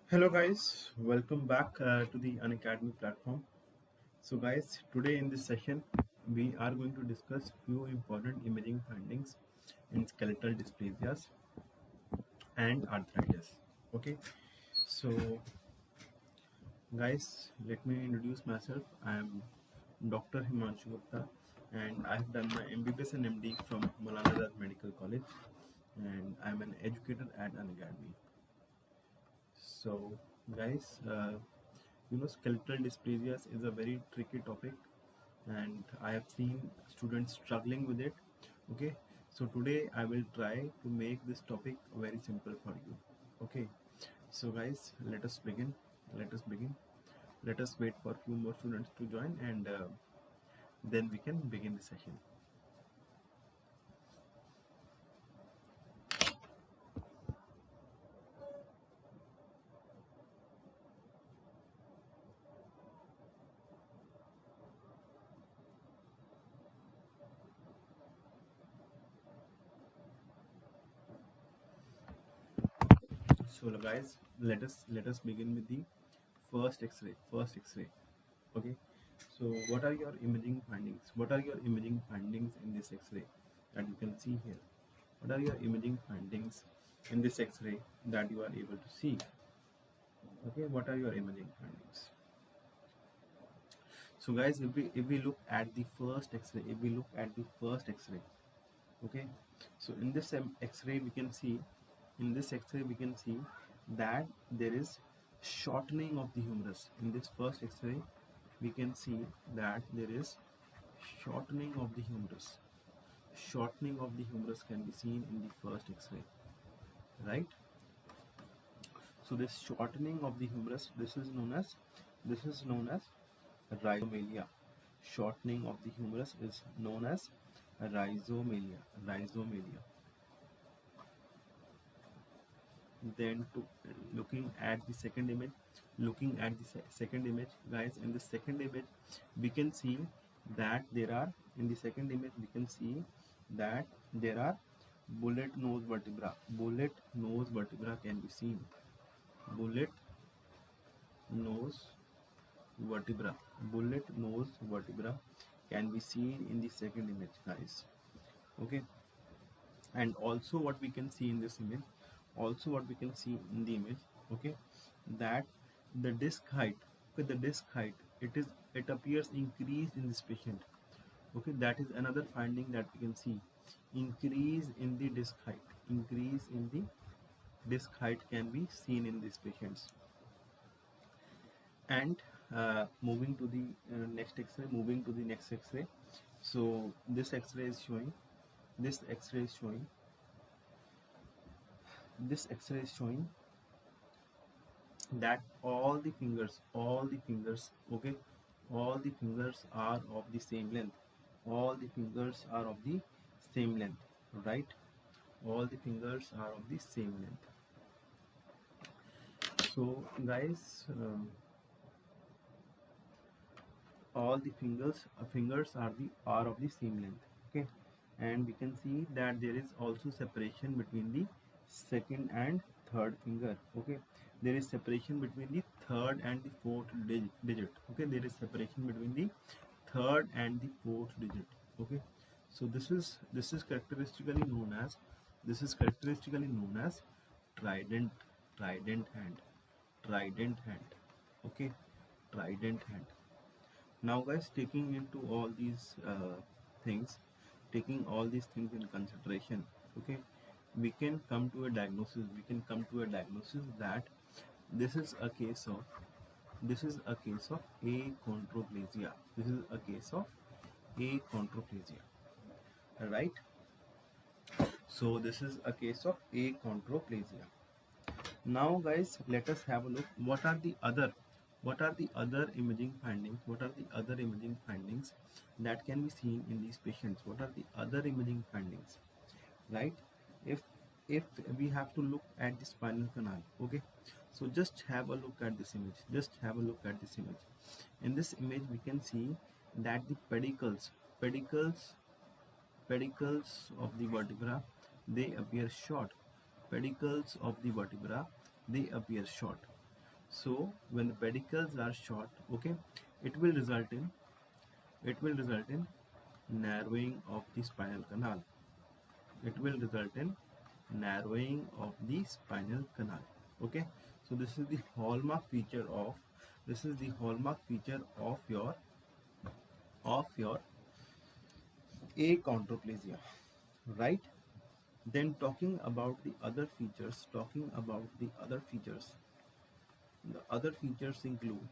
Hello guys, welcome back to the Unacademy platform. So guys, today in this session we are going to discuss few important imaging findings in skeletal dysplasias and arthritis. Okay, so guys, let me introduce myself. I am Dr. Himanshu Gupta and I have done my MBBS and MD from Maulana Medical College and I am an educator at Unacademy. So guys, skeletal dysplasias is a very tricky topic and I have seen students struggling with it. Okay, so today I will try to make this topic very simple for you. Okay, so guys, let us wait for a few more students to join and then we can begin the session. So guys, let us begin with the first x-ray. Okay, so what are your imaging findings? What are your imaging findings in this x-ray that you can see here? What are your imaging findings in this x-ray that you are able to see? Okay, what are your imaging findings? So guys, if we look at the first x-ray, okay, so in this x-ray we can see that there is shortening of the humerus. In this first x-ray we can see that there is shortening of the humerus. Shortening of the humerus can be seen in the first x-ray, right? So this shortening of the humerus, this is known as rhizomelia. Shortening of the humerus is known as rhizomelia. Then looking at the second image, guys, in the second image we can see that there are bullet nose vertebra. Bullet nose vertebra can be seen. Bullet nose vertebra can be seen in the second image, guys. Okay, and also what we can see in this image, okay, that the disc height, it appears increased in this patient. Okay, that is another finding that we can see. Increase in the disc height can be seen in these patients. And moving to the next x-ray. So this x-ray is showing that all the fingers okay, all the fingers are of the same length. Right? All the fingers are of the same length. So guys, all the fingers are of the same length. Okay, and we can see that there is also separation between the second and third finger. Okay, there is separation between the third and the fourth digit. Okay, there is separation between the third and the fourth digit. Okay, so this is characteristically known as trident hand. Okay, trident hand. Now guys, taking all these things in consideration, okay, we can come to a diagnosis that this is a case of achondroplasia. Right? So this is a case of achondroplasia. Now guys, let us have a look. What are the other imaging findings? That can be seen in these patients? What are the other imaging findings? Right? If we have to look at the spinal canal, okay, so just have a look at this image. In this image we can see that the pedicles of the vertebra, they appear short. So when the pedicles are short, okay, it will result in narrowing of the spinal canal. It will result in narrowing of the spinal canal. Okay, so this is the hallmark feature of your achondroplasia, right? Then talking about the other features, the other features include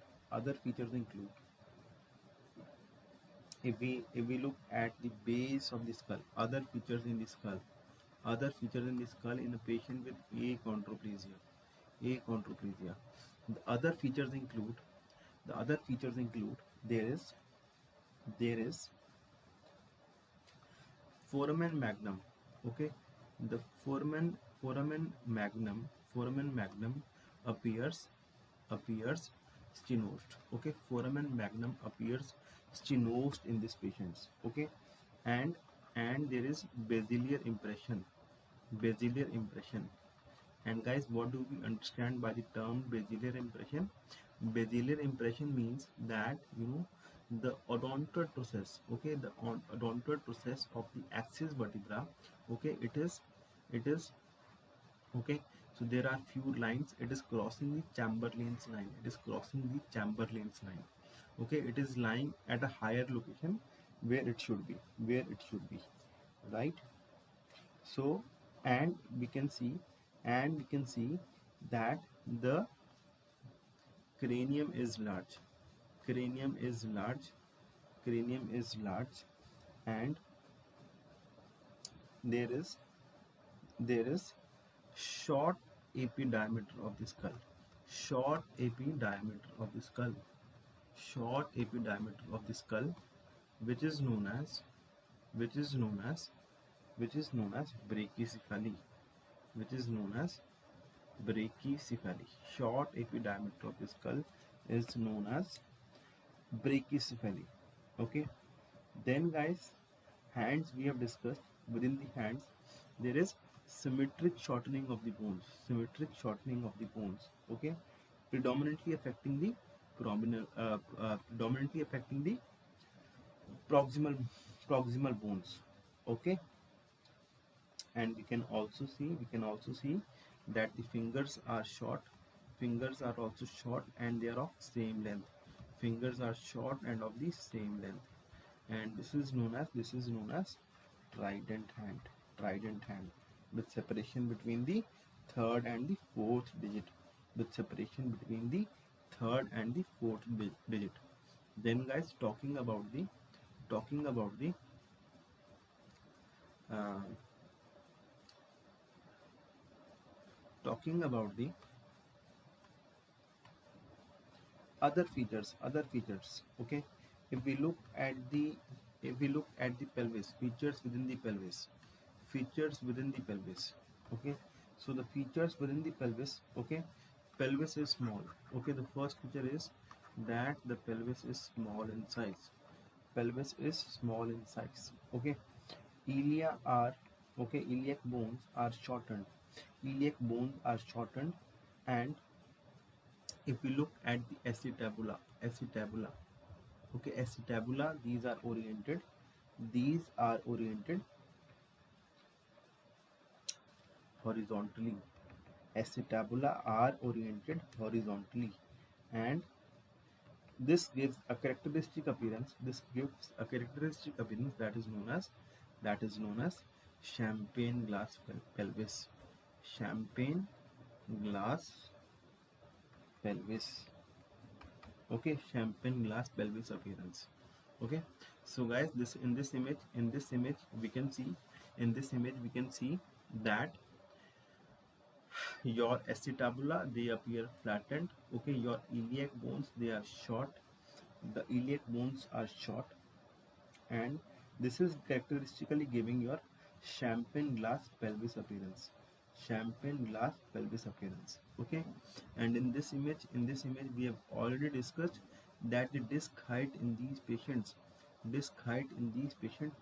if we look at the base of the skull, other features in the skull, in a patient with achondroplasia. The other features include there is foramen magnum. Okay, the foramen magnum appears stenosed. Okay, foramen magnum appears stenosed in these patients. Okay, and there is basilar impression. And guys, what do we understand by the term basilar impression? Basilar impression means that, the odontoid process, okay, the odontoid process of the axis vertebra, okay, it is okay. So there are few lines. It is crossing the Chamberlain's line. Okay, it is lying at a higher location where it should be, right? So, and we can see that the cranium is large. Cranium is large, and there is short AP diameter of the skull. Which is known as brachycephaly. Short AP diameter of the skull is known as brachycephaly. Okay. Then guys, hands we have discussed. Within the hands, there is symmetric shortening of the bones. Okay, predominantly affecting the proximal bones. Okay, and we can also see that the fingers are short. Fingers are also short, and they are of same length. Fingers are short and of the same length, and this is known as trident hand, with separation between the third and the fourth digit. Then guys, talking about the uh, other features. Okay, if we look at the pelvis, features within the pelvis. Okay, so the features within the pelvis. Okay, pelvis is small. Okay, the first feature is that the pelvis is small in size. Okay, iliac bones are shortened. And if we look at the acetabula, okay, acetabula, these are oriented horizontally. And this gives a characteristic appearance. That is known as champagne glass pelvis. Okay, champagne glass pelvis appearance. Okay, so guys, in this image we can see that your acetabula, they appear flattened. Okay, your iliac bones, they are short. The iliac bones are short, and this is characteristically giving your champagne glass pelvis appearance. Okay, and in this image we have already discussed that the disc height in these patients,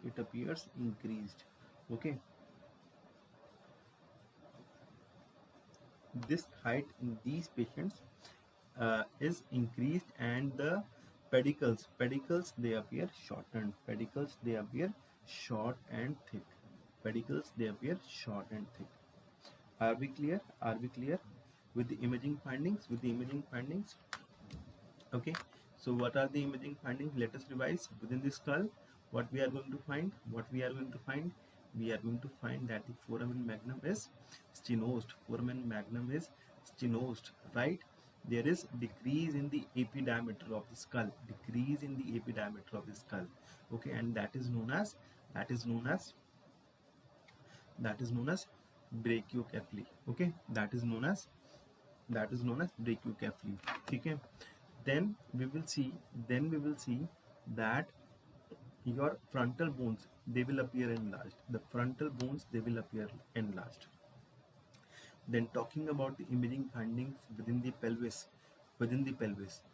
it appears increased. Okay, disc height in these patients is increased, and the pedicles they appear shortened. Pedicles they appear short and thick. Pedicles they appear short and thick. Are we clear? Are we clear with the imaging findings? With the imaging findings? Okay. So what are the imaging findings? Let us revise. Within the skull, what we are going to find? What we are going to find? We are going to find that the foramen magnum is stenosed. Foramen magnum is stenosed, right? There is decrease in the epidiameter of the skull. Decrease in the epidiameter of the skull. Okay, and that is known as brachiocephaly. Okay, that is known as brachiocephaly. Okay, then we will see that your frontal bones they will appear enlarged. The frontal bones they will appear enlarged. Then talking about the imaging findings within the pelvis,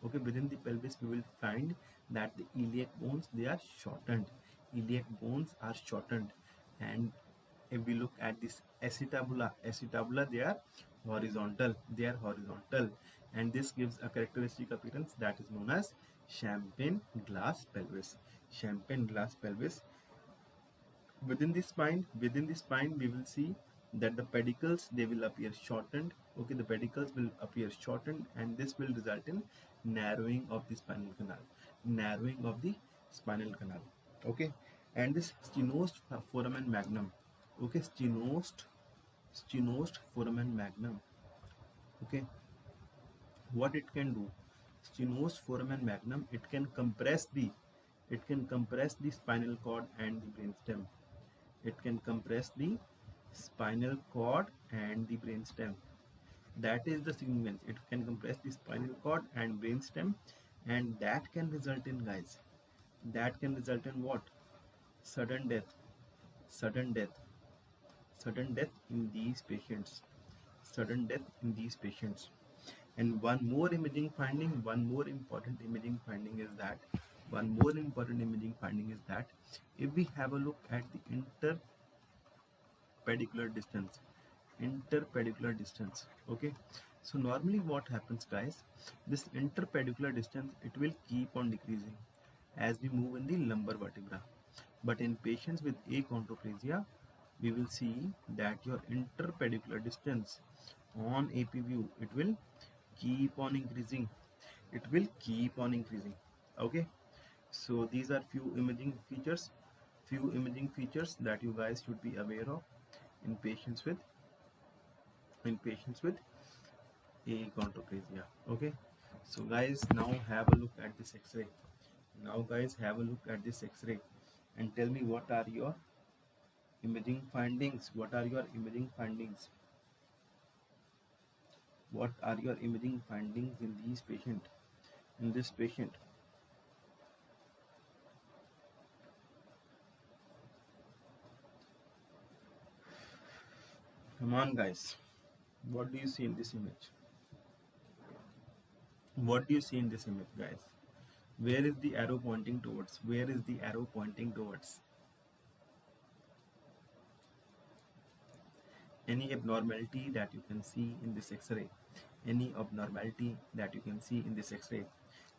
okay, within the pelvis we will find that the iliac bones they are shortened. Iliac bones are shortened, and if we look at this acetabula they are horizontal. And this gives a characteristic appearance that is known as champagne glass pelvis. Champagne glass pelvis. Within the spine we will see that the pedicles they will appear shortened. Okay, the pedicles will appear shortened, and this will result in narrowing of the spinal canal. Okay, and this stenosed foramen magnum. Okay, stenosed foramen magnum. Okay, what it can do? Stenosed foramen magnum, it can compress the spinal cord and the brainstem. It can compress the spinal cord and the brainstem. That is the significance. It can compress the spinal cord and brainstem, and that can result in, guys, that can result in what? Sudden death in these patients. And one more important imaging finding is that if we have a look at the interpedicular distance, okay, so normally what happens, guys, this interpedicular distance, it will keep on decreasing as we move in the lumbar vertebra. But in patients with achondroplasia, we will see that your interpedicular distance on AP view, it will keep on increasing. Okay, so these are few imaging features that you guys should be aware of in patients with achondroplasia. Okay, so guys, now have a look at this x-ray. And tell me, what are your imaging findings? What are your imaging findings in this patient? Come on, guys. What do you see in this image? Guys? Where is the arrow pointing towards? Any abnormality that you can see in this x-ray?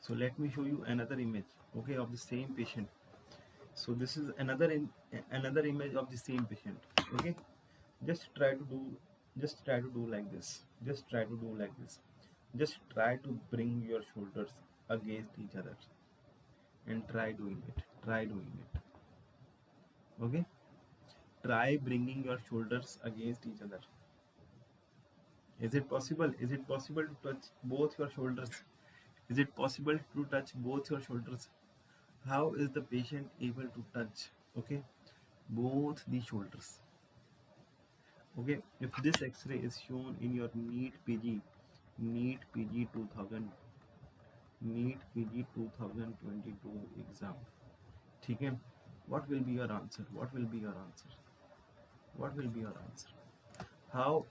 So let me show you another image, okay, of the same patient. So this is another image of the same patient. Okay, just try to do like this. Just try to bring your shoulders against each other and try doing it. Okay, try bringing your shoulders against each other. Is it possible to touch both your shoulders? How is the patient able to touch, okay, both the shoulders? Okay, if this x-ray is shown in your NEET PG 2022 exam, okay, what will be your answer? How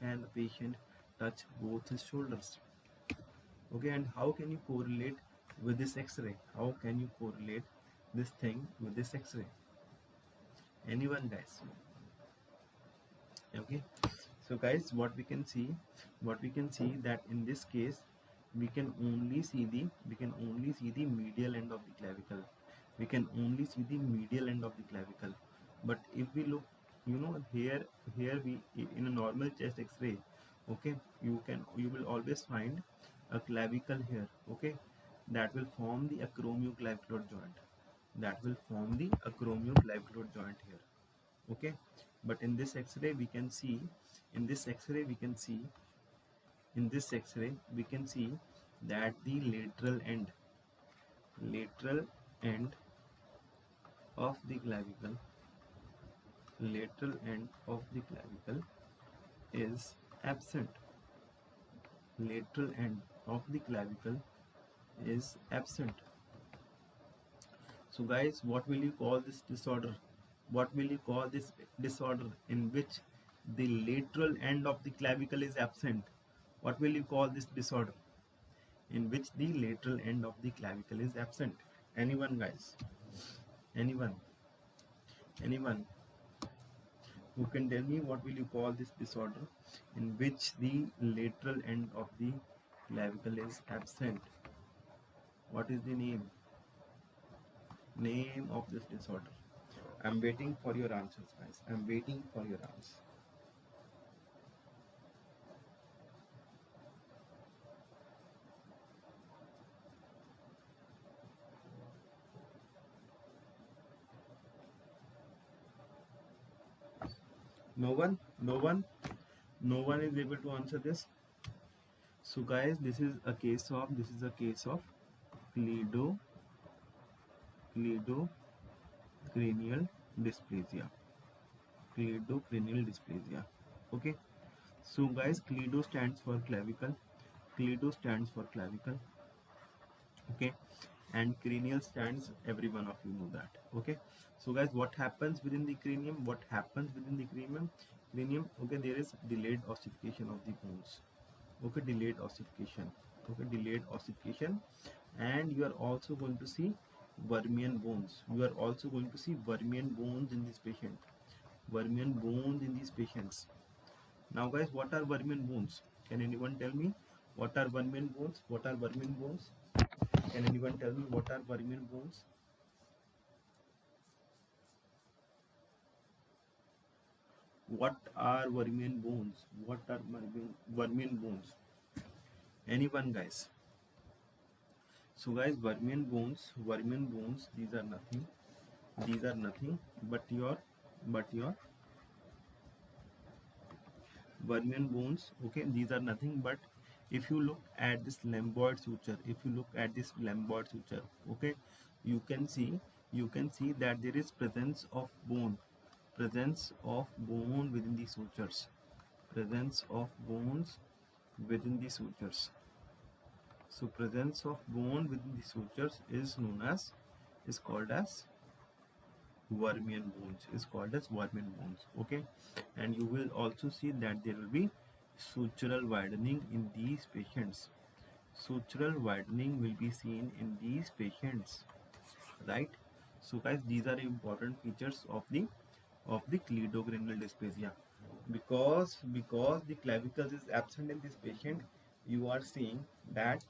can the patient touch both his shoulders? Okay, and how can you correlate with this x-ray? How can you correlate this thing with this x-ray? Anyone, guys? Okay, so guys, what we can see that in this case we can only see the medial end of the clavicle. We can only see the medial end of the clavicle. But if we look, here we, in a normal chest X-ray, okay, you will always find a clavicle here, okay, that will form the acromioclavicular joint. That will form the acromioclavicular joint here, okay. But in this X-ray we can see, in this X-ray we can see that the lateral end of the clavicle, is absent. Lateral end of the clavicle is absent. So guys, what will you call this disorder? What will you call this disorder in which the lateral end of the clavicle is absent? What will you call this disorder in which the lateral end of the clavicle is absent? Anyone, guys? Anyone who can tell me what will you call this disorder in which the lateral end of the clavicle is absent? What is the name of this disorder? I'm waiting for your answers, guys. I'm waiting for your answers. No one is able to answer this. So guys, this is a case of cleidocranial dysplasia. Okay. So guys, cleido stands for clavicle. Okay. And cranial stands, every one of you know that. Okay. So guys, what happens within the cranium? Okay, there is delayed ossification of the bones. Okay, delayed ossification. And you are also going to see Vermilion bones. In this patient. Now guys, what are Vermilion bones? Can anyone tell me what are Vermilion bones? Can anyone tell me what are Vermilion bones? What are Vermilion bones? Anyone, guys? So guys, Vermilion bones, these are nothing but your Vermilion bones. Okay, these are nothing but, if you look at this lamboid suture, okay, you can see that there is presence of bone within the sutures. So presence of bone within the sutures is called as Vermilion bones. Okay, and you will also see that there will be sutural widening in these patients. Sutural widening will be seen in these patients, right? So guys, these are important features of the cleidocranial dysplasia. Because the clavicle is absent in this patient, you are seeing that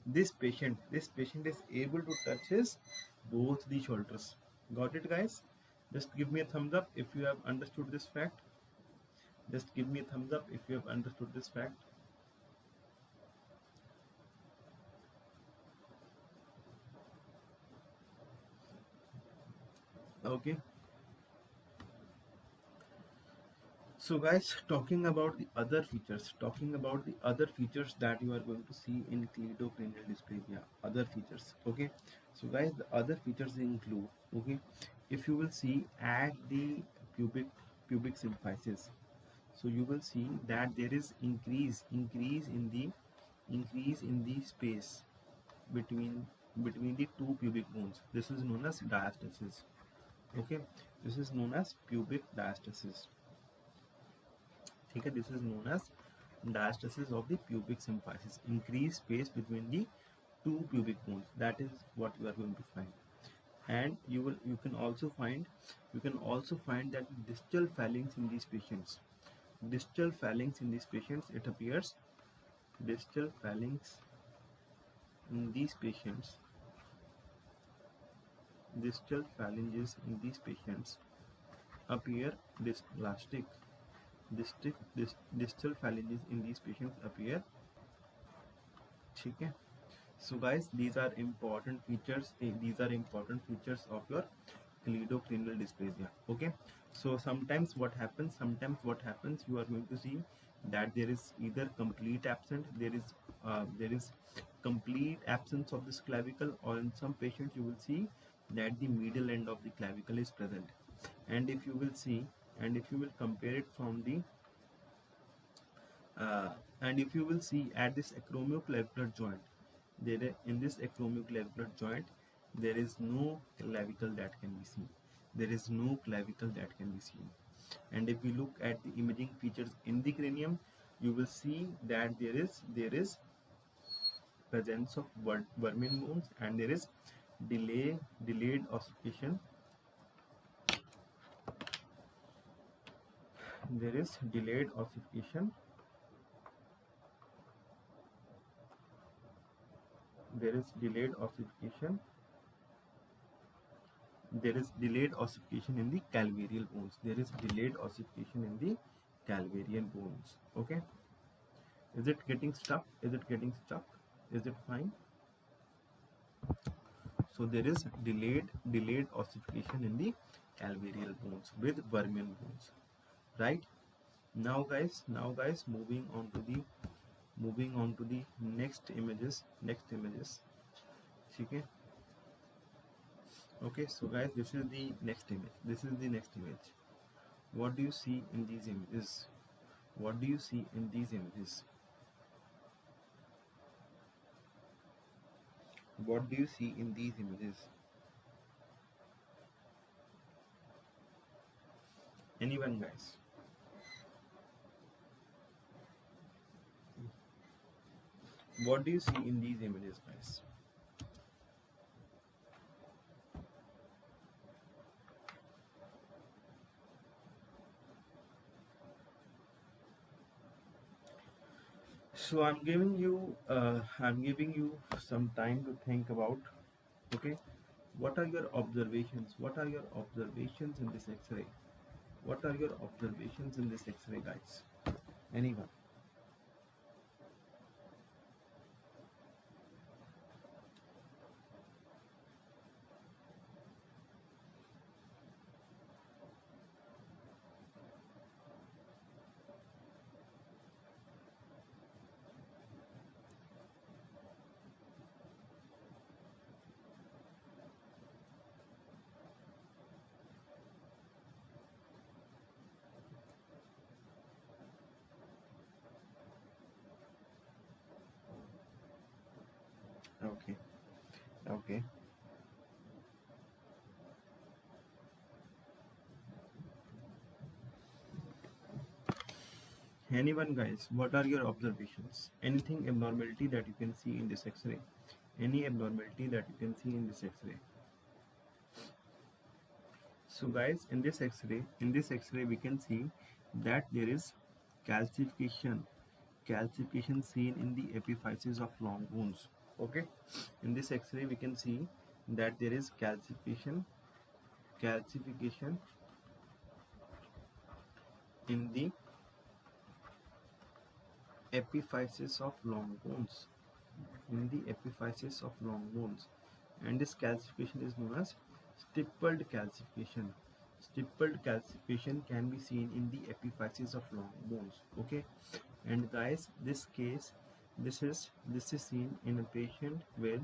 this patient is able to touch his both the shoulders. Got it, guys? Just give me a thumbs up if you have understood this fact. Okay. So guys, talking about the other features that you are going to see in cleidocranial dysplasia. Okay. So guys, the other features include, okay, if you will see at the pubic symphysis, so you will see that there is increase in the space between the two pubic bones. This is known as diastasis. Okay, this is known as pubic diastasis. Okay, this is known as diastasis of the pubic symphysis. Increased space between the two pubic bones. That is what you are going to find. And you can also find that distal phalanx in these patients. It appears distal phalanx in these patients, distal phalanges in these patients appear dysplastic. Distal phalanges in these patients appear. ठीक है. So guys, these are important features. These are important features of your cleidocranial dysplasia. Okay. So sometimes what happens? You are going to see that there is either complete absent. There is complete absence of this clavicle, or in some patients you will see that the middle end of the clavicle is present. And if you will see, and if you will compare it from the and if you will see at this acromioclavicular joint, in this acromioclavicular joint there is no clavicle that can be seen. And if we look at the imaging features in the cranium, you will see that there is presence of Vermilion bones, and there is delayed ossification. There is delayed ossification. There is delayed ossification in the calvarial bones. Okay. Is it getting stuck? Is it fine? So there is delayed ossification in the calvarial bones with Vermilion bones. Right? Now guys, moving on to the next images. Okay. Okay, so guys, this is the next image. What do you see in these images? Anyone, guys? What do you see in these images, guys? So I'm giving you some time to think about. Okay, what are your observations? In this X-ray? Guys? Anyone? Okay. Anyone, guys? What are your observations? Anything abnormality that you can see in this X-ray? So guys, in this X-ray we can see that there is calcification seen in the epiphyses of long bones. Okay, in this X-ray we can see that there is calcification in the epiphyses of long bones. And this calcification is known as stippled calcification. Stippled calcification can be seen in the epiphyses of long bones. Okay, and guys, this is seen in a patient with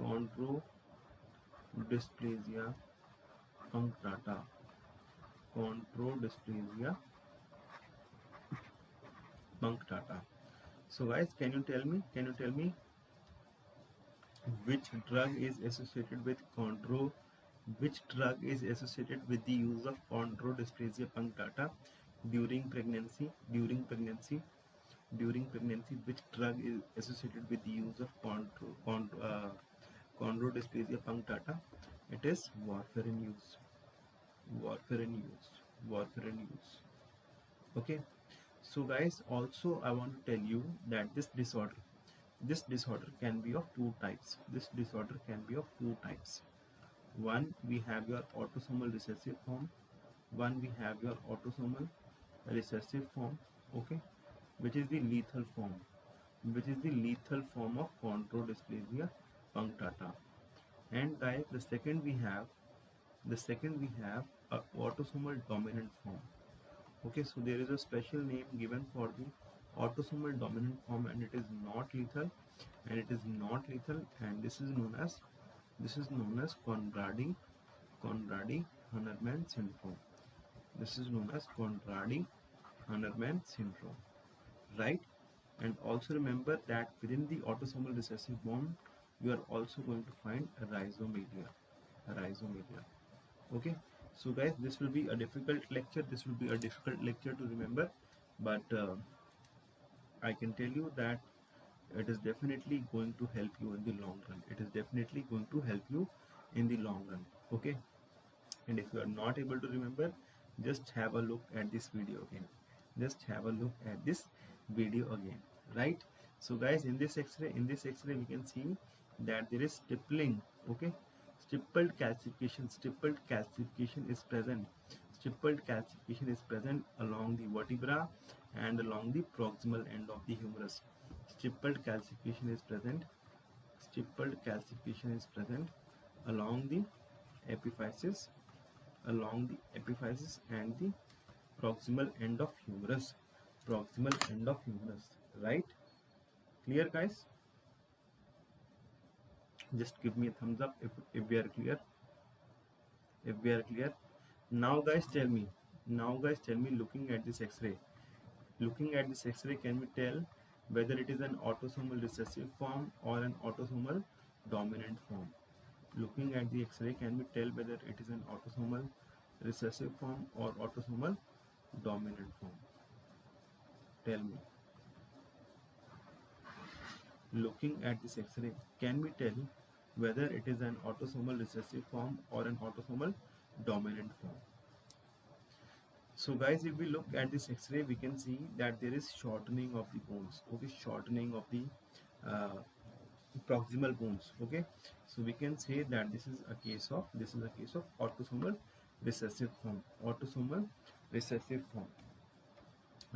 chondrodysplasia punctata. So guys, can you tell me which drug is associated with the use of chondrodysplasia punctata during pregnancy? Which drug is associated with the use of chondrodysplasia punctata? It is warfarin use. Okay, so guys, also I want to tell you that this disorder This disorder can be of two types. This disorder can be of two types. One, we have your autosomal recessive form. One, we have your autosomal recessive form, okay, which is the lethal form, of chondrodysplasia punctata. And guys, the second we have a autosomal dominant form. Okay, so there is a special name given for the autosomal dominant form, and it is not lethal, and this is known as Conradi-Hunterman syndrome. This is known as Conradi-Hunterman syndrome, right? And also remember that within the autosomal recessive form, you are also going to find a rhizomelia. Okay, so guys, this will be a difficult lecture. To remember, but I can tell you that it is definitely going to help you in the long run. Okay, and if you are not able to remember, just have a look at this video again. Right? So guys, in this x-ray we can see that there is stippling. Okay, stippled calcification is present along the vertebra and along the proximal end of the humerus. Stippled calcification is present along the epiphysis and the proximal end of humerus. Right? Clear, guys? Just give me a thumbs up if we are clear. Now guys, tell me, looking at this x-ray, can we tell whether it is an autosomal recessive form or an autosomal dominant form? Looking at the x-ray, can we tell whether it is an autosomal recessive form or autosomal dominant form? Tell me. Looking at this x-ray, can we tell whether it is an autosomal recessive form or an autosomal dominant form? So guys, if we look at this x-ray, we can see that there is shortening of the bones. Okay, shortening of the proximal bones. Okay, so we can say that this is a case of autosomal recessive form.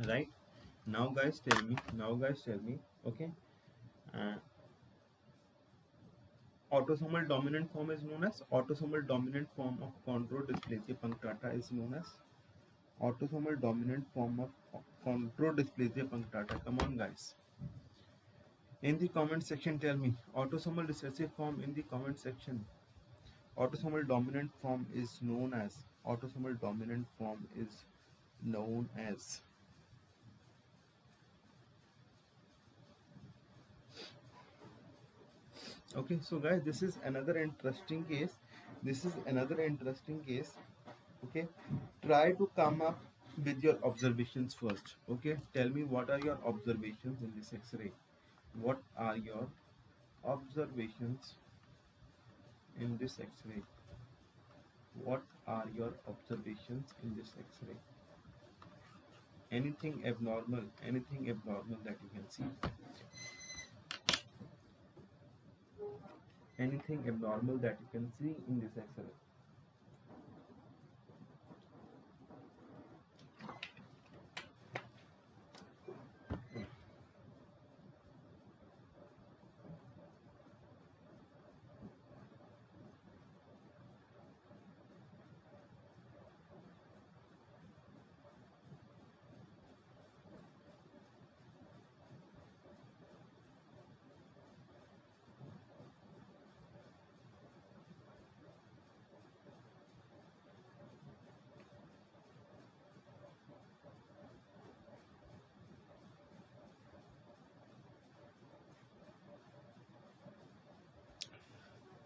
Right? Now guys, tell me. Okay, autosomal dominant form is known as autosomal dominant form of chondrodysplasia punctata is known as autosomal dominant form of chondrodysplasia punctata. Come on, guys. In the comment section, tell me autosomal recessive form in the comment section. Autosomal dominant form is known as. Okay, so guys, this is another interesting case. Okay, try to come up with your observations first. Okay, tell me what are your observations in this x-ray. What are your observations in this x-ray? Anything abnormal that you can see? Anything abnormal that you can see in this x-ray?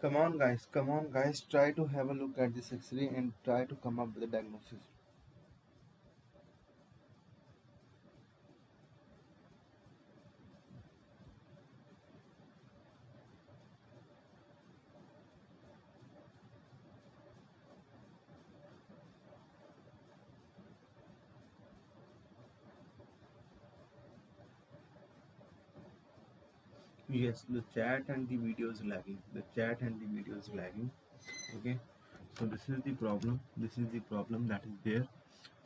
Come on guys, try to have a look at this x-ray and try to come up with a diagnosis. Yes, the chat and the video is lagging. The chat and the video is lagging. Okay, so this is the problem. This is the problem that is there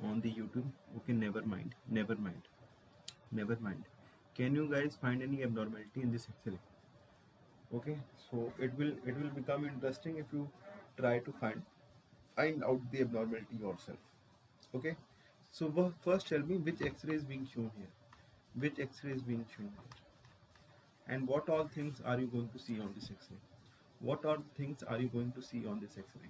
on the YouTube. Okay, never mind. Never mind. Never mind. Can you guys find any abnormality in this X-ray? Okay, so it will become interesting if you try to find out the abnormality yourself. Okay, so first tell me which X-ray is being shown here. Which X-ray is being shown here? And what all things are you going to see on this X-ray? What all things are you going to see on this X-ray?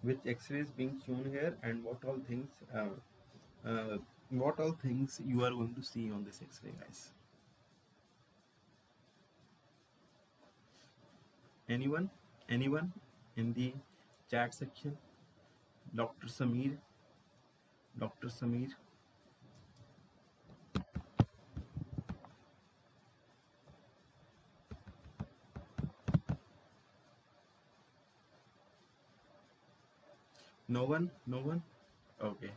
Which X-ray is being shown here, and uh, what all things you are going to see on this X-ray, guys? Anyone? Anyone in the chat section? Dr. Samir? Dr. Samir? No one? No one? Okay.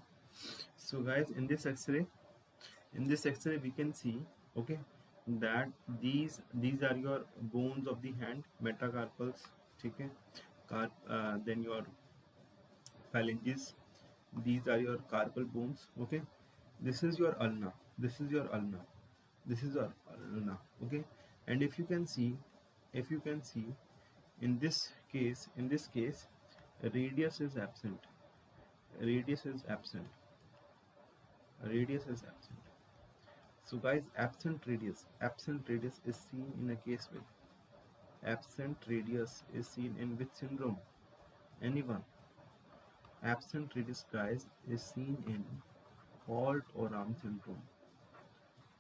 So guys, in this X-ray we can see, okay, that these are your bones of the hand, metacarpals, okay, then your phalanges. These are your carpal bones. Okay, this is your ulna. This is your ulna. This is your ulna. Okay, and if you can see, in this case, radius is absent. Radius is absent. Radius is absent. So guys, absent radius is seen in a case with absent radius is seen in which syndrome? Anyone? Absent radius, guys, is seen in Holt or arm syndrome.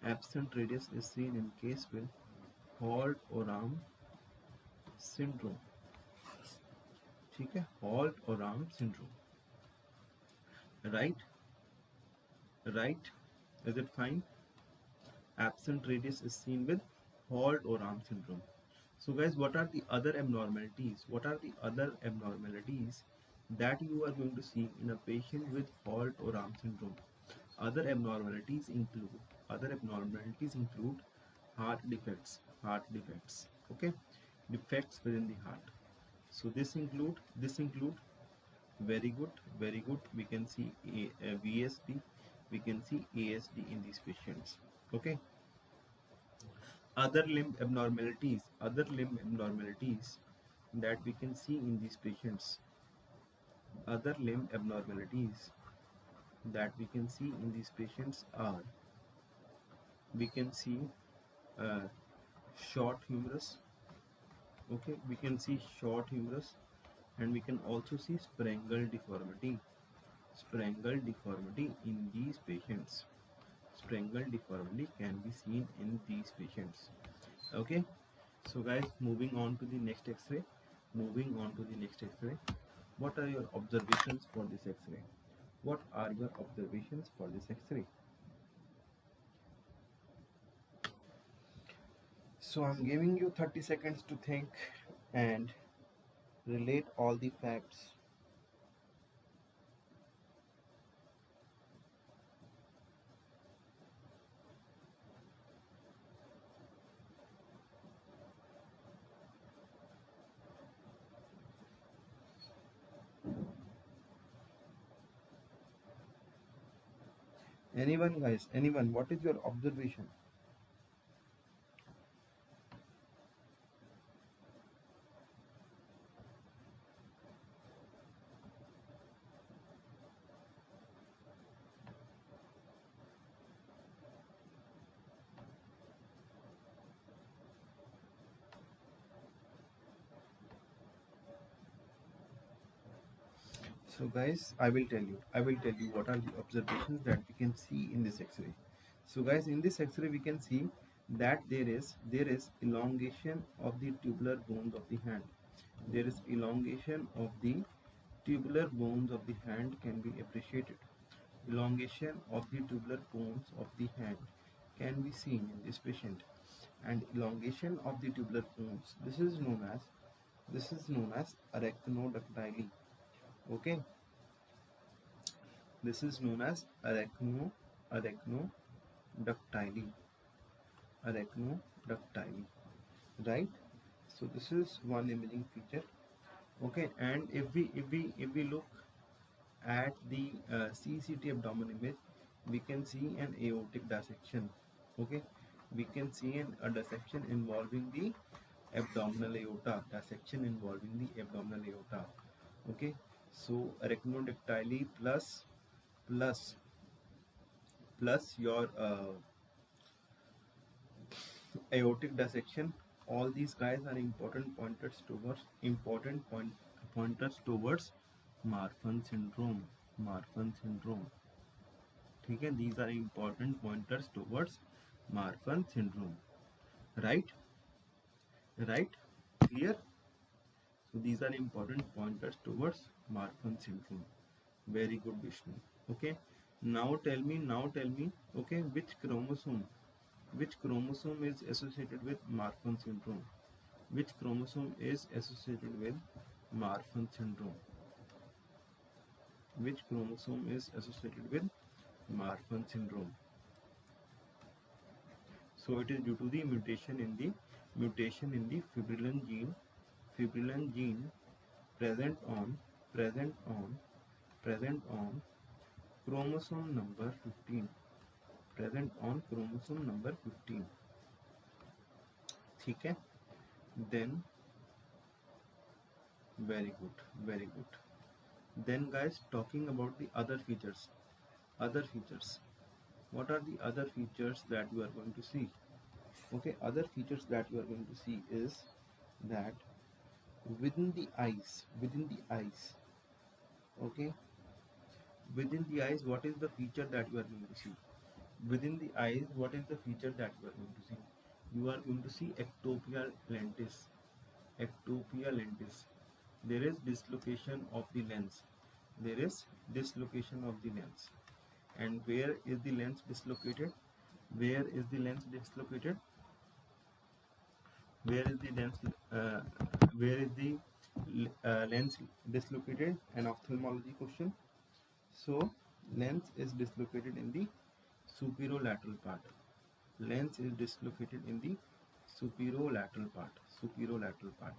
Absent radius is seen in case with Holt or arm syndrome. ठीक है, Holt or arm syndrome. Right? Right? Is it fine? Absent radius is seen with Holt or arm syndrome. So guys, what are the other abnormalities? What are the other abnormalities that you are going to see in a patient with Holt or arm syndrome? Other abnormalities include heart defects. Okay, defects within the heart. So this include very good. We can see a VSD, we can see ASD in these patients. Okay. Other limb abnormalities that we can see in these patients. Other limb abnormalities that we can see in these patients are, we can see short humerus. Okay, we can see short humerus, and we can also see spirangle deformity in these patients. Spirangle deformity can be seen in these patients. Okay, so guys, moving on to the next X-ray. What are your observations for this X-ray? What are your observations for this X-ray? So I'm giving you 30 seconds to think and relate all the facts. Anyone, guys? Anyone? What is your observation? So guys, I will tell you what are the observations that we can see in this X-ray. So guys, in this X-ray we can see that there is elongation of the tubular bones of the hand. There is elongation of the tubular bones of the hand can be appreciated. Elongation of the tubular bones of the hand can be seen in this patient. And elongation of the tubular bones, this is known as arachnodactyly. Okay, this is known as arachnodactyly. arachnoductile, arachnoductile, right? So this is one imaging feature. Okay, and if we look at the CCT abdomen image, we can see an aortic dissection. Okay, we can see a dissection involving the abdominal aorta, dissection involving the abdominal aorta. Okay, so arachnodactyly plus plus your aortic dissection, all these guys are important pointers towards Marfan syndrome. Marfan syndrome. ठीक है, these are important pointers towards Marfan syndrome. Right? Right? Clear? So these are important pointers towards Marfan syndrome. Very good, Vishnu. Okay. Now tell me. Okay, which chromosome is associated with Marfan syndrome? Which chromosome is associated with Marfan syndrome? Which chromosome is associated with Marfan syndrome? So it is due to the mutation in the fibrillin gene present on chromosome number 15. Present on chromosome number 15. ठीक है? Then very good. Then guys, talking about the other features. What are the other features that you are going to see? Okay, other features that you are going to see is that within the eyes, okay, within the eyes, what is the feature that you are going to see? Within the eyes, what is the feature that you are going to see? You are going to see ectopia lentis. There is dislocation of the lens. And where is the lens dislocated? Where is the lens dislocated? An ophthalmology question. So lens is dislocated in the superolateral part. superolateral part.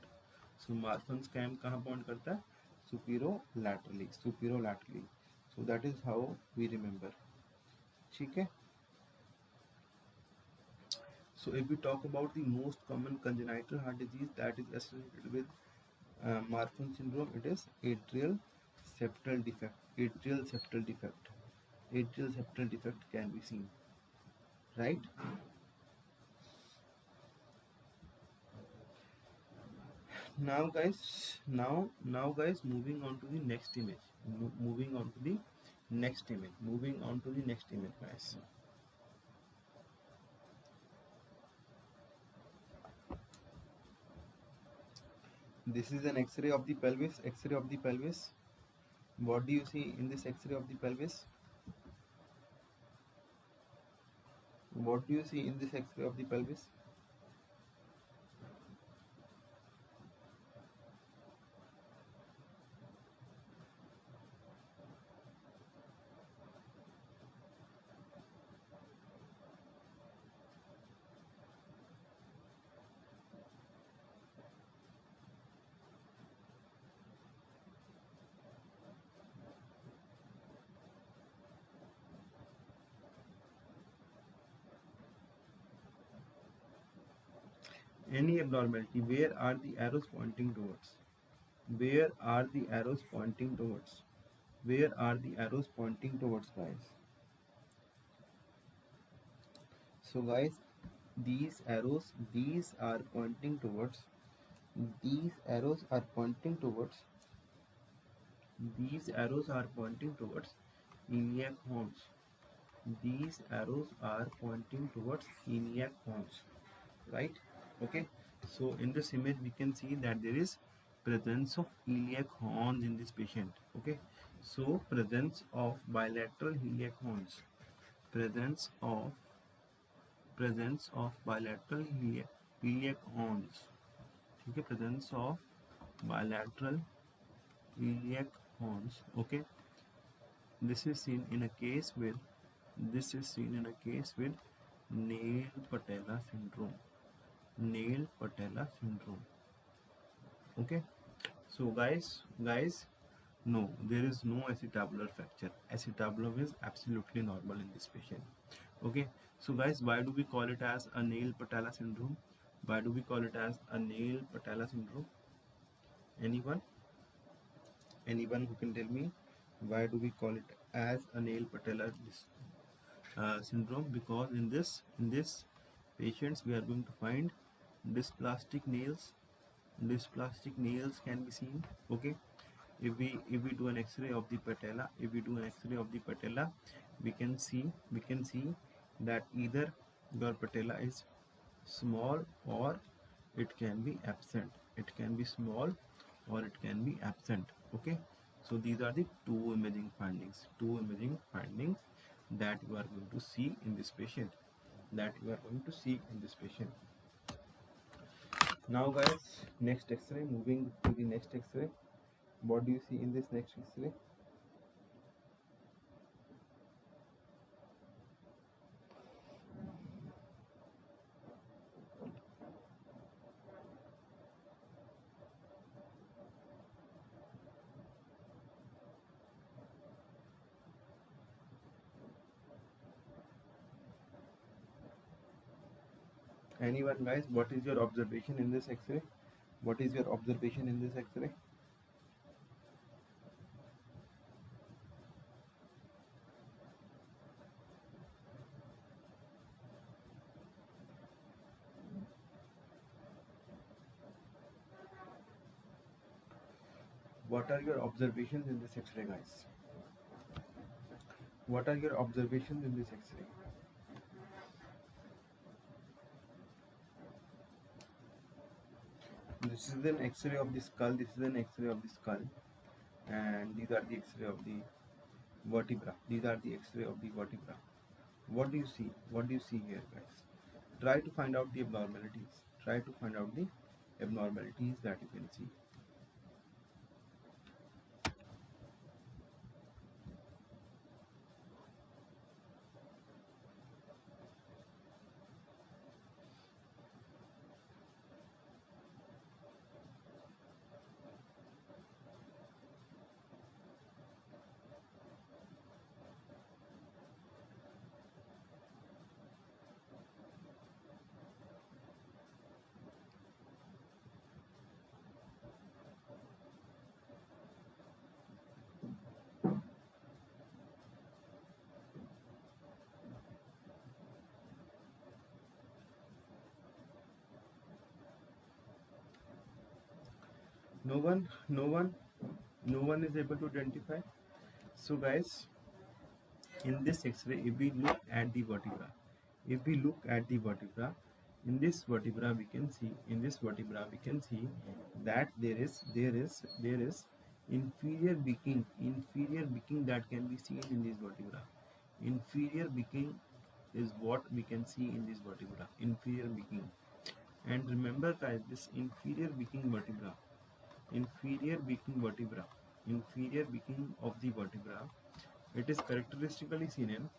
So Marfan's cam कहाँ point करता है? Superolaterally. So that is how we remember. ठीक है? So if we talk about the most common congenital heart disease that is associated with Marfan syndrome, it is atrial septal defect. Atrial septal defect can be seen, right? Now guys, moving on to the next image. Moving on to the next image, guys. This is an X-ray of the pelvis. What do you see in this X-ray of the pelvis? What do you see in this X-ray of the pelvis? Any abnormality, where are the arrows pointing towards? Guys? So guys, these arrows are pointing towards iliac horns. These arrows are pointing towards iliac horns, right? Okay, so in this image we can see that there is presence of iliac horns in this patient. Okay, so presence of bilateral iliac horns. Presence of bilateral iliac horns. Okay, presence of bilateral iliac horns. Okay, this is seen in a case with This is seen in a case with nail patella syndrome. Nail patella syndrome. Okay. So guys, no, there is no acetabular fracture. Acetabulum is absolutely normal in this patient. Okay. So guys, why do we call it as a nail patella syndrome? Why do we call it as a nail patella syndrome? Anyone? Anyone who can tell me why do we call it as a nail patella syndrome? Because in this patients we are going to find dysplastic nails. Dysplastic nails can be seen. Okay. If we do an x-ray of the patella, we can see that either your patella is small or it can be absent. It can be small or it can be absent. Okay. So these are the two imaging findings that you are going to see in this patient. Now guys, next x-ray, moving to the next x-ray. What do you see in this next x-ray? Anyone guys, what is your observation in this x-ray? What is your observation in this x-ray? What are your observations in this x-ray, guys? What are your observations in this x-ray? This is an x-ray of the skull. And these are the x-ray of the vertebra. What do you see? Here, guys? Try to find out the abnormalities. That you can see. No one is able to identify. So guys, in this x-ray, if we look at the vertebra, in this vertebra we can see that there is inferior beaking that can be seen in this vertebra. Inferior beaking is what we can see in this vertebra. Inferior beaking. And remember guys, this inferior beaking of the vertebra, it is characteristically seen in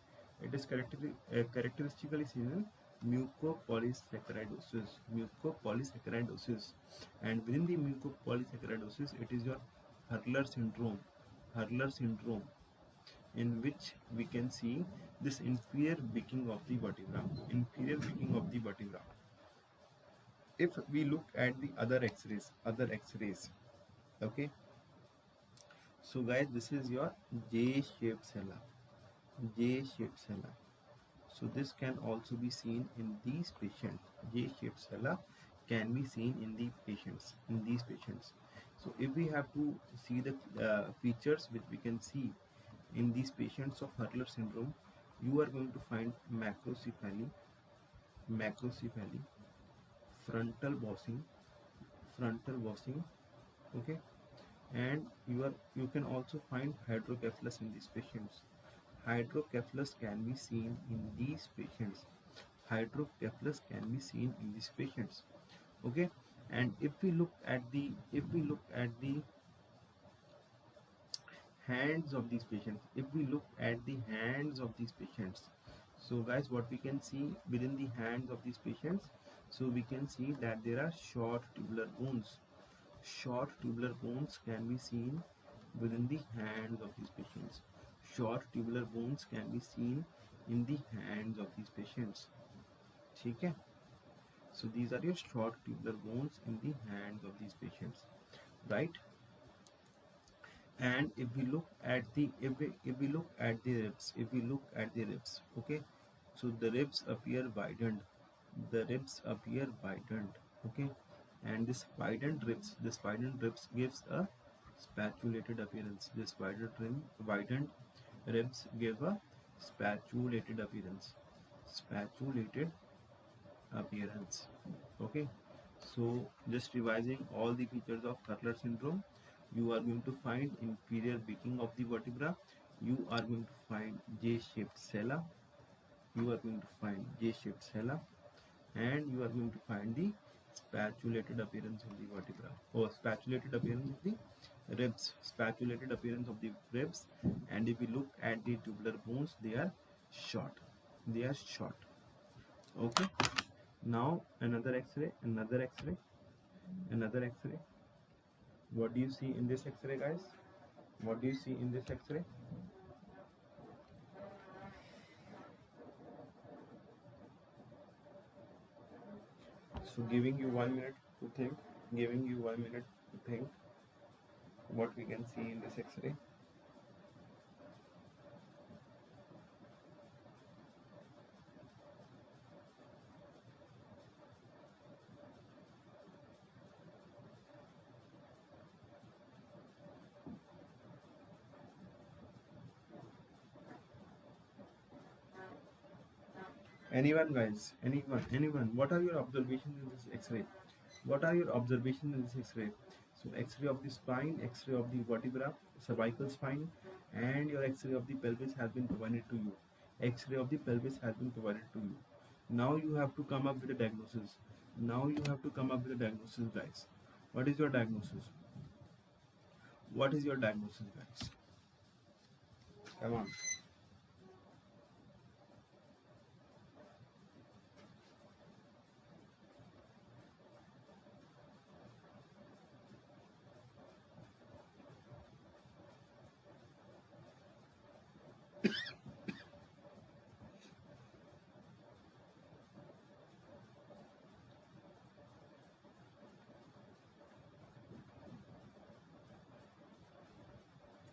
mucopolysaccharidosis. And within the mucopolysaccharidosis, it is your Hurler syndrome, in which we can see this inferior beaking of the vertebra. If we look at the other x-rays, okay. So guys, this is your J-shaped cella. So this can also be seen in these patients. J-shaped cella can be seen in these patients. So if we have to see the features which we can see in these patients of Hurler syndrome, you are going to find macrocephaly, frontal bossing, okay, and you can also find hydrocephalus in these patients. Hydrocephalus can be seen in these patients. Okay. And if we look at the hands of these patients. If we look at the hands of these patients, so guys, what we can see within the hands of these patients, so we can see that there are short tubular bones. Short tubular bones can be seen within the hands of these patients. Short tubular bones can be seen in the hands of these patients. Okay? So these are your short tubular bones in the hands of these patients, right? And if we look at the ribs, okay, so the ribs appear widened. Okay, and this widened ribs gives a spatulated appearance. Widened ribs give a spatulated appearance. Spatulated appearance. Okay, so just revising all the features of Thurler syndrome, you are going to find inferior beaking of the vertebra, you are going to find J-shaped sella, and you are going to find the spatulated appearance of the vertebra, or spatulated appearance of the ribs. And if we look at the tubular bones, they are short. Okay, now another x-ray. What do you see in this x-ray, guys? What do you see in this x-ray? So giving you 1 minute to think, what we can see in this x-ray. Anyone, guys? Anyone? What are your observations in this x-ray? So x-ray of the spine, x-ray of the vertebra, cervical spine, and your x-ray of the pelvis has been provided to you. Now you have to come up with a diagnosis. Guys. What is your diagnosis? Guys? Come on.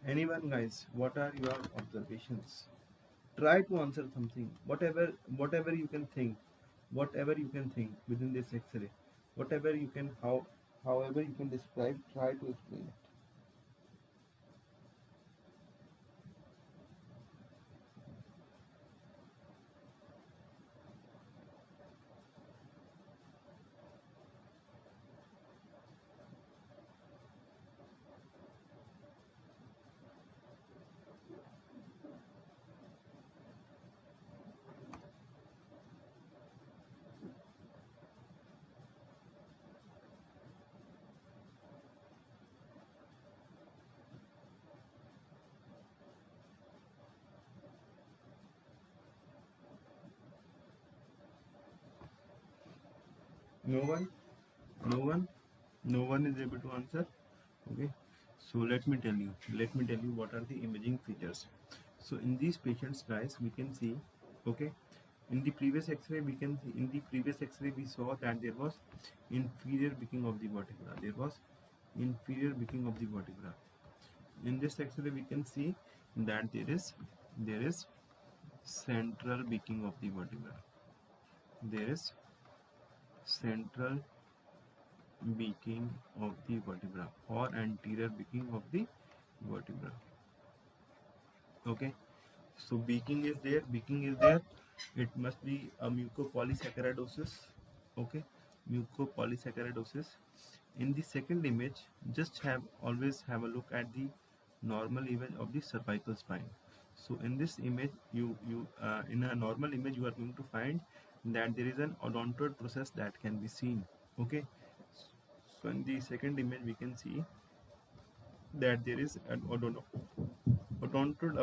Anyone, guys? What are your observations? Try to answer something. Whatever you can think. Within this X-ray. However you can describe. Try to explain it. No one? No one is able to answer. Okay. So let me tell you what are the imaging features. So in these patients, guys, we can see, okay, in the previous x-ray we saw that there was inferior beaking of the vertebra. In this x-ray we can see that there is central beaking of the vertebra. Or anterior beaking of the vertebra. Okay, so beaking is there. It must be a mucopolysaccharidosis. Okay, mucopolysaccharidosis. In the second image, just always have a look at the normal image of the cervical spine. So in this image, in a normal image, you are going to find that there is an odontoid process that can be seen. Okay, so in the second image, we can see that there is an Odontod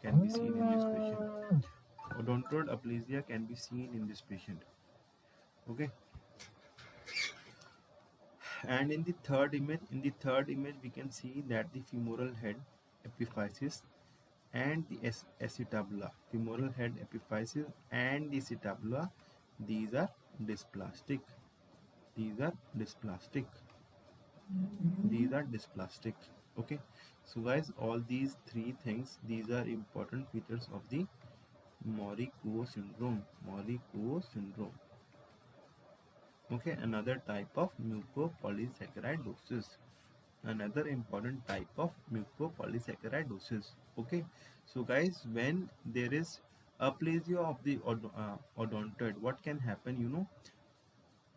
can be seen in this patient. Odontod can be seen in this patient. Okay. And in the third image, we can see that the femoral head epiphysis and the acetabula, femoral head epiphysis and the acetabula, these are dysplastic. These are dysplastic. Okay. So guys, all these three things, these are important features of the Mori-Kuo syndrome. Okay, another type of mucopolysaccharidosis. Another important type of mucopolysaccharidosis. Okay, so guys, when there is aplasia of the odontoid, what can happen? You know,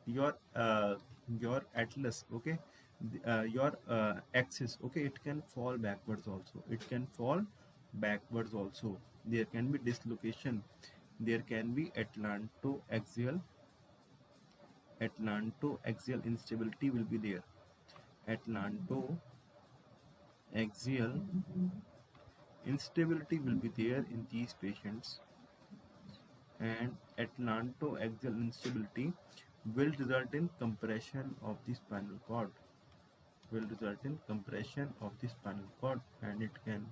your atlas, okay, your axis, okay, it can fall backwards also. There can be dislocation. There can be atlantoaxial instability will be there. Atlantoaxial instability will be there in these patients, and atlantoaxial instability will result in compression of the spinal cord. And it can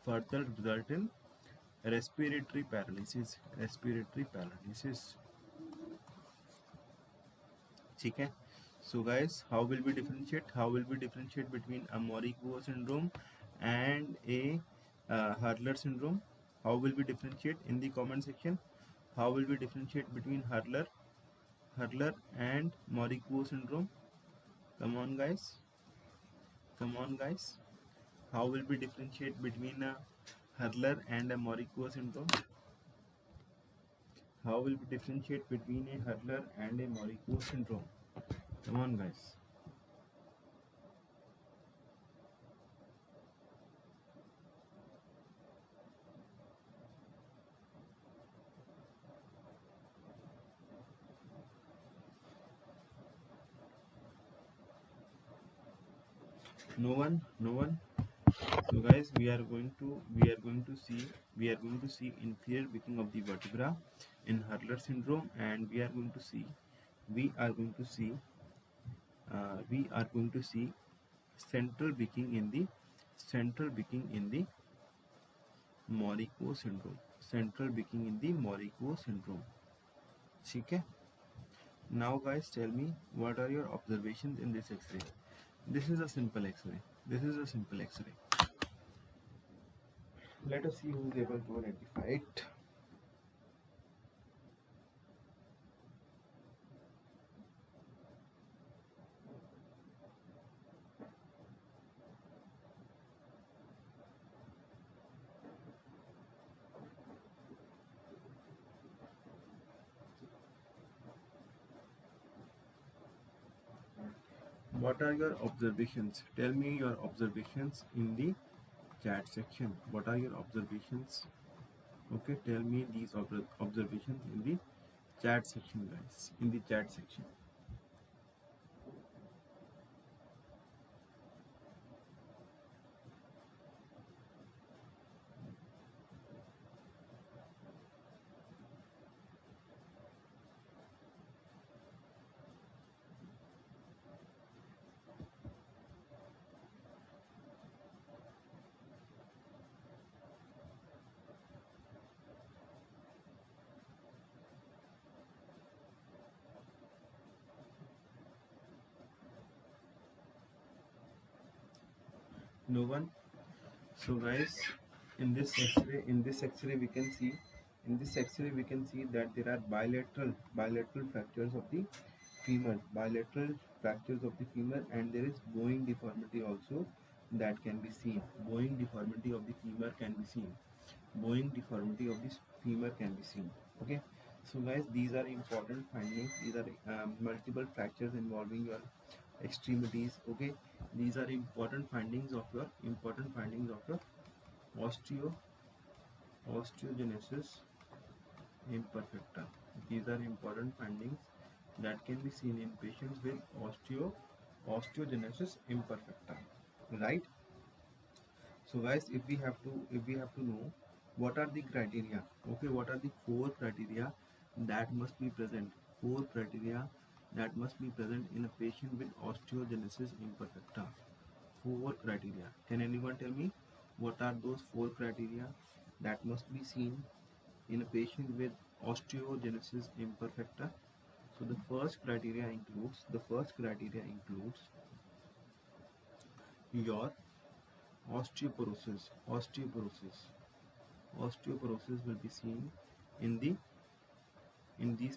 further result in respiratory paralysis. Okay. So guys, how will we differentiate between a Mori-Kuo syndrome and a Hurler syndrome? How will we differentiate? In the comment section, how will we differentiate between Hurler and Mori-Kuo syndrome? Come on guys, how will we differentiate between a Hurler and a Mori-Kuo syndrome? How will we differentiate between a Hurler and a Mori-Kuo syndrome? Come on guys. No one. So guys, we are going to see inferior weakening of the vertebra in Hurler syndrome, and we are going to see central weakening in the Mori-Kuo syndrome. Okay. Now guys, tell me, what are your observations in this X-ray? This is a simple X-ray. Let us see who is able to identify it. What are your observations? Tell me your observations in the chat section. What are your observations? Okay, tell me these observations in the chat section, guys. In the chat section. No one. So guys, in this X-ray we can see that there are bilateral fractures of the femur, and there is bowing deformity also that can be seen. Bowing deformity of the femur can be seen. Okay. So guys, these are important findings. These are multiple fractures involving your extremities. Okay, these are important findings of your osteogenesis imperfecta. These are important findings that can be seen in patients with osteogenesis imperfecta, right? So guys, if we have to know what are the criteria, okay, what are the four criteria that must be present, four criteria that must be present in a patient with osteogenesis imperfecta. Four criteria. Can anyone tell me what are those four criteria that must be seen in a patient with osteogenesis imperfecta? So the first criteria includes your osteoporosis. Osteoporosis will be seen in these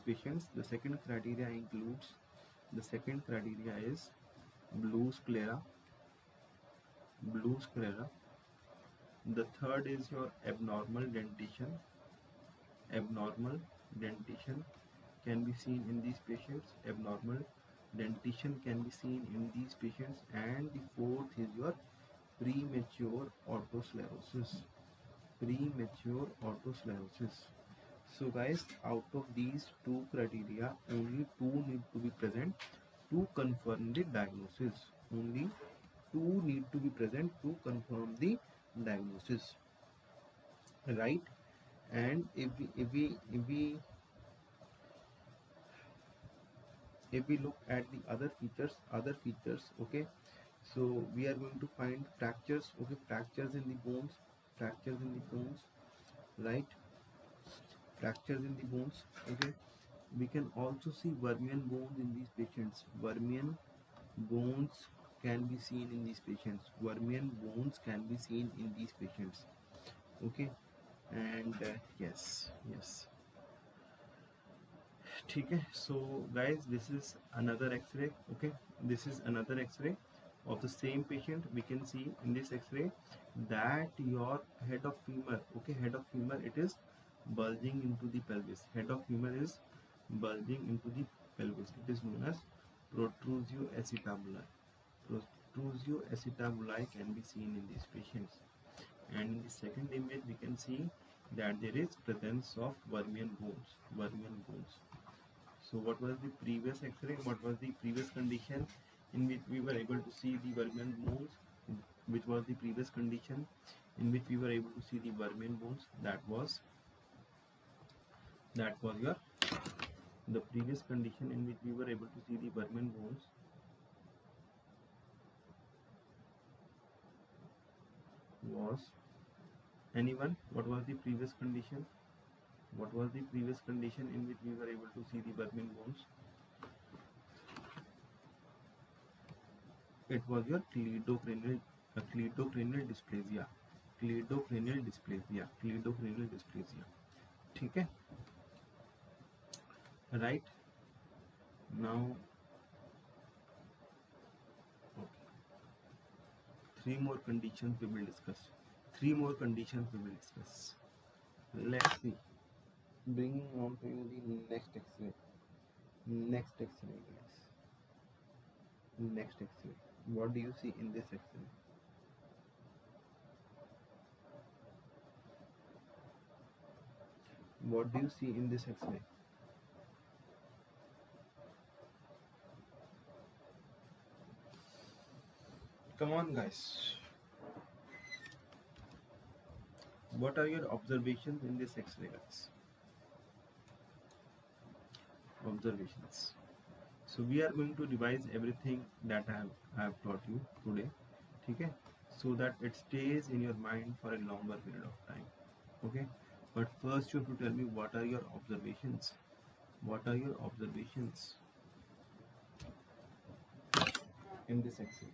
patients. The second criteria is blue sclera. The third is your abnormal dentition. Abnormal dentition can be seen in these patients. Abnormal dentition can be seen in these patients. And the fourth is your premature autosclerosis. So guys, out of these two criteria, only two need to be present to confirm the diagnosis. Only two need to be present to confirm the diagnosis, right? And if we look at the other features, okay, so we are going to find fractures, okay, fractures in the bones, right? Fractures in the bones, okay. We can also see Vermilion bones in these patients. Vermilion bones can be seen in these patients. Okay. And yes. Okay. So guys, this is another x-ray, okay. This is another x-ray of the same patient. We can see in this x-ray that your head of femur, okay, it is bulging into the pelvis. Head of femur is bulging into the pelvis. It is known as protrusio acetabuli. Protrusio acetabuli can be seen in these patients. And in the second image, we can see that there is presence of Vermilion bones. So what was the previous x-ray? What was the previous condition in which we were able to see the Vermilion bones? Which was the previous condition in which we were able to see the Vermilion bones? That was your the previous condition in which we were able to see the Vermilion bones was, anyone? What was the previous condition? What was the previous condition in which we were able to see the Vermilion bones? It was your cleidocranial dysplasia. Cleidocranial dysplasia. Okay. Right. Now, okay. Three more conditions we will discuss. Let's see. Bringing on to you the next x-ray. Guys. Next x-ray. What do you see in this x-ray? What do you see in this x-ray? Come on, guys. What are your observations in this x-ray, guys? Observations. So we are going to revise everything that I have taught you today, okay, so that it stays in your mind for a longer period of time, okay. But first you have to tell me what are your observations. In this x-ray?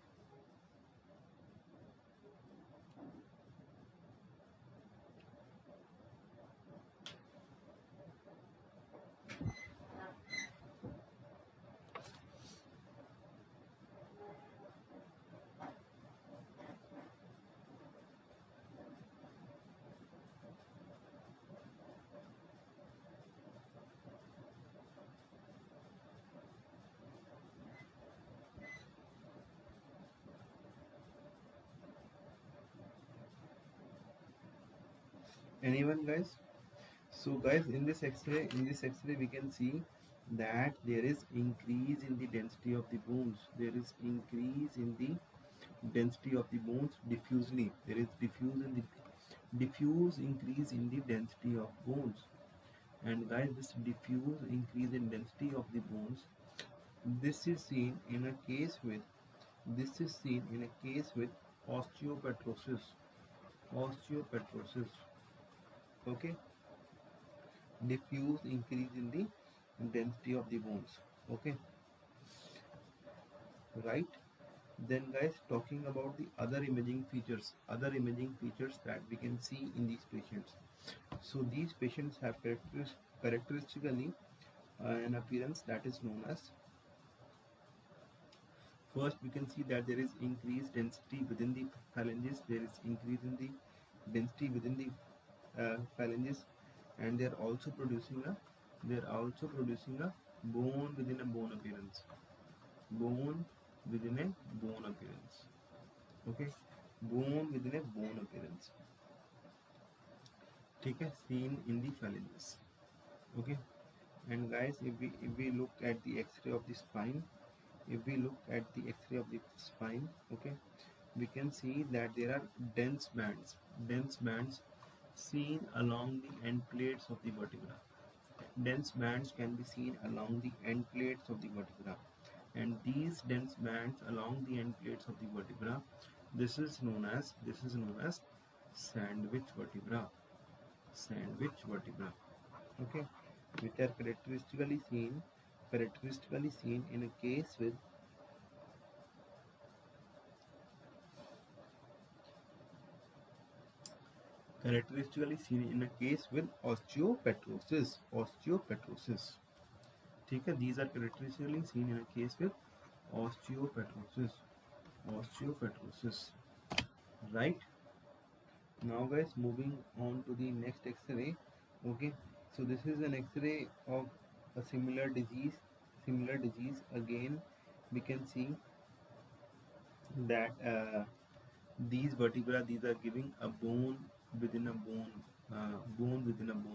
Anyone, guys? So guys, in this x-ray we can see that there is increase in the density of the bones. density of the bones diffusely. There is diffuse increase in the density of bones. And guys, this diffuse increase in density of the bones, this is seen in a case with osteopetrosis. Okay, diffuse increase in the density of the bones. Okay, right. Then guys, talking about the other imaging features that we can see in these patients. So these patients have characteristically an appearance that is known as, first we can see that there is increased density within the phalanges. There is increase in the density within the phalanges, and they are also producing a bone within a bone appearance. Okay, bone within a bone appearance. Okay, seen in the phalanges. Okay, and guys, if we look at the X-ray of the spine, okay, we can see that there are dense bands seen along the end plates of the vertebra. Dense bands can be seen along the end plates of the vertebra, and these dense bands along the end plates of the vertebra, this is known as sandwich vertebra. Okay, which are characteristically seen in a case with osteopetrosis. ठीक है, these are characteristically seen in a case with osteopetrosis. Right. Now guys, moving on to the next X-ray. Okay, so this is an X-ray of a similar disease. Again, we can see that these vertebra, these are giving a bone within a bone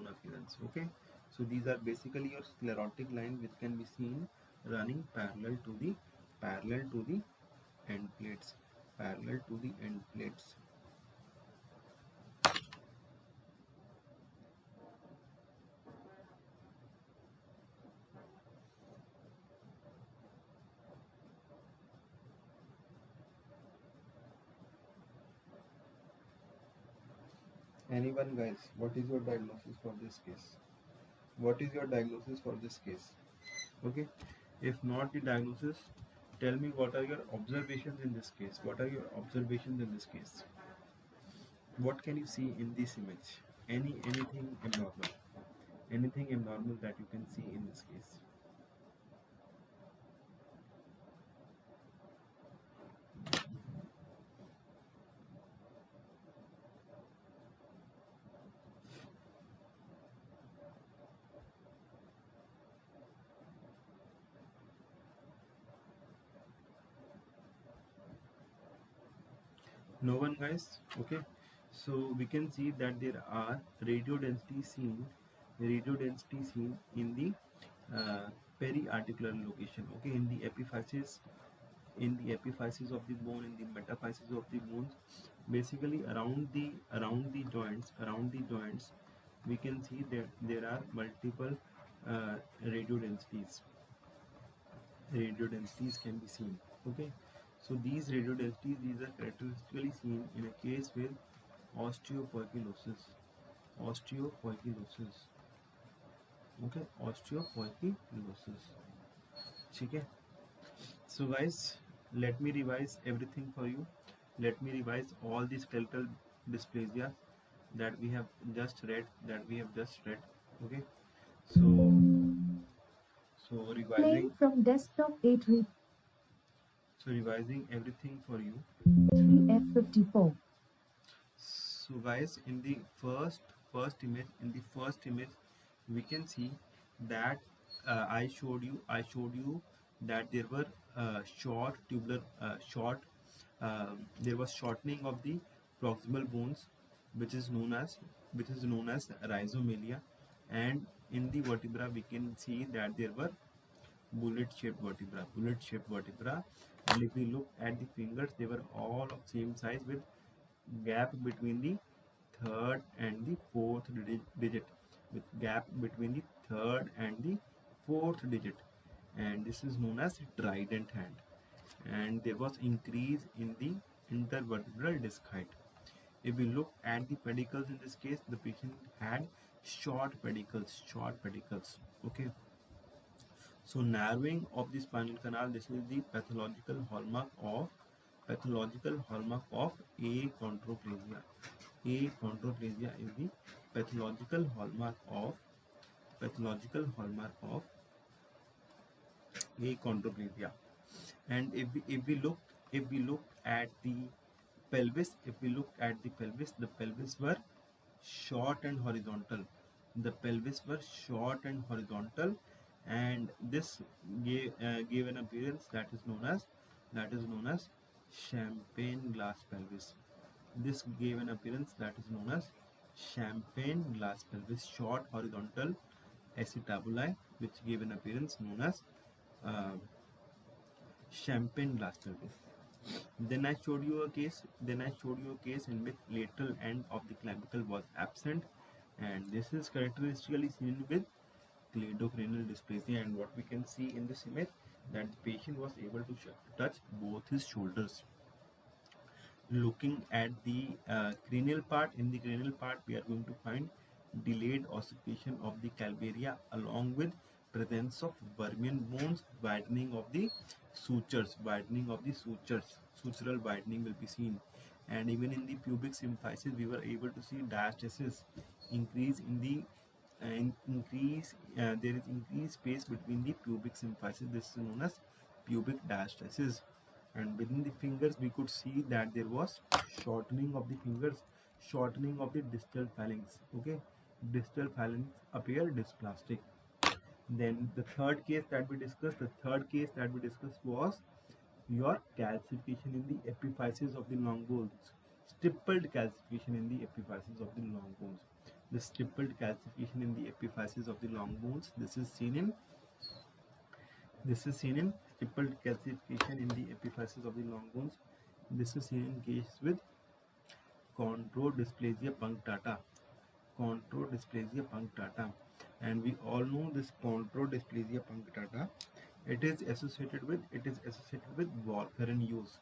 appearance. Okay, so these are basically your sclerotic line, which can be seen running parallel to the end plates. Anyone guys, what is your diagnosis for this case? Okay, if not the diagnosis, tell me what are your observations in this case. What can you see in this image? Anything abnormal that you can see in this case? No one guys? Okay, so we can see that there are radio density seen in the periarticular location. Okay, in the epiphysis of the bone, in the metaphysis of the bones, basically around the joints, we can see that there are multiple radio densities can be seen. Okay, so these radio densities, these are characteristically seen in a case with osteopoikilosis. Okay, osteopoikilosis. Okay, so guys, let me revise everything for you. Let me revise all the skeletal dysplasia that we have just read. Okay, so revising Playing from desktop 8 so revising everything for you. 3F54. So guys, in the first image, we can see that I showed you that there were there was shortening of the proximal bones, which is known as rhizomalia, and in the vertebra we can see that there were bullet-shaped vertebra. And if we look at the fingers, they were all of same size with gap between the third and the fourth digit, with gap between the third and the fourth digit, and this is known as trident hand. And there was increase in the intervertebral disc height. If we look at the pedicles, in this case the patient had short pedicles. Okay, so narrowing of the spinal canal, this is the pathological hallmark of achondroplasia. Achondroplasia is the pathological hallmark of achondroplasia. And if we look at the pelvis, the pelvis were short and horizontal. And this gave an appearance that is known as champagne glass pelvis. This gave an appearance that is known as champagne glass pelvis, short horizontal acetabuli, which gave an appearance known as uh, champagne glass pelvis. Then I showed you a case in which lateral end of the clavicle was absent, and this is characteristically seen with cleidocranial dysplasia. And what we can see in this image, that the patient was able to touch both his shoulders. Looking at the cranial part, in the cranial part we are going to find delayed ossification of the calvaria along with presence of Vermilion bones, widening of the sutures, sutural widening will be seen. And even in the pubic symphysis we were able to see diastasis, increase in the there is increased space between the pubic symphysis. This is known as pubic diastasis. And within the fingers we could see that there was shortening of the fingers, shortening of the distal phalanx. Okay, distal phalanx appear dysplastic. Then the third case that we discussed was your calcification in the epiphysis of the long bones, stippled calcification in the epiphysis of the long bones. The stippled calcification in the epiphysis of the long bones, this is seen in stippled calcification in the epiphysis of the long bones. This is seen in case with chondrodysplasia punctata. And we all know this chondrodysplasia punctata. It is associated with warfarin use.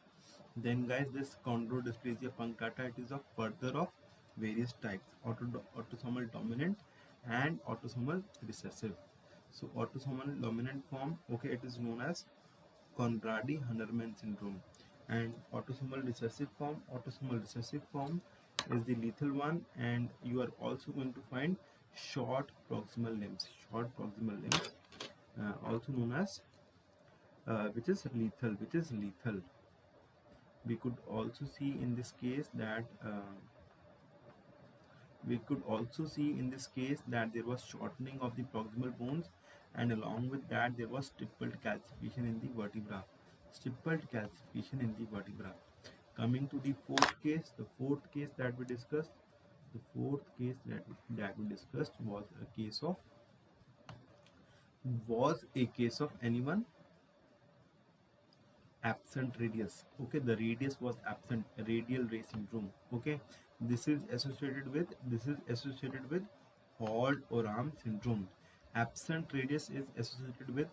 Then guys, this chondrodysplasia punctata, it is a further of various types: autosomal dominant and autosomal recessive. So autosomal dominant form, okay, it is known as Conradi-Hunterman syndrome. And autosomal recessive form is the lethal one. And you are also going to find short proximal limbs, also known as which is lethal. We could also see in this case that there was shortening of the proximal bones, and along with that there was stippled calcification in the vertebra. Coming to the fourth case, that we discussed, was a case of anyone absent radius. Okay, the radius was absent, radial ray syndrome. Okay, this is associated with Holt Oram syndrome. Absent radius is associated with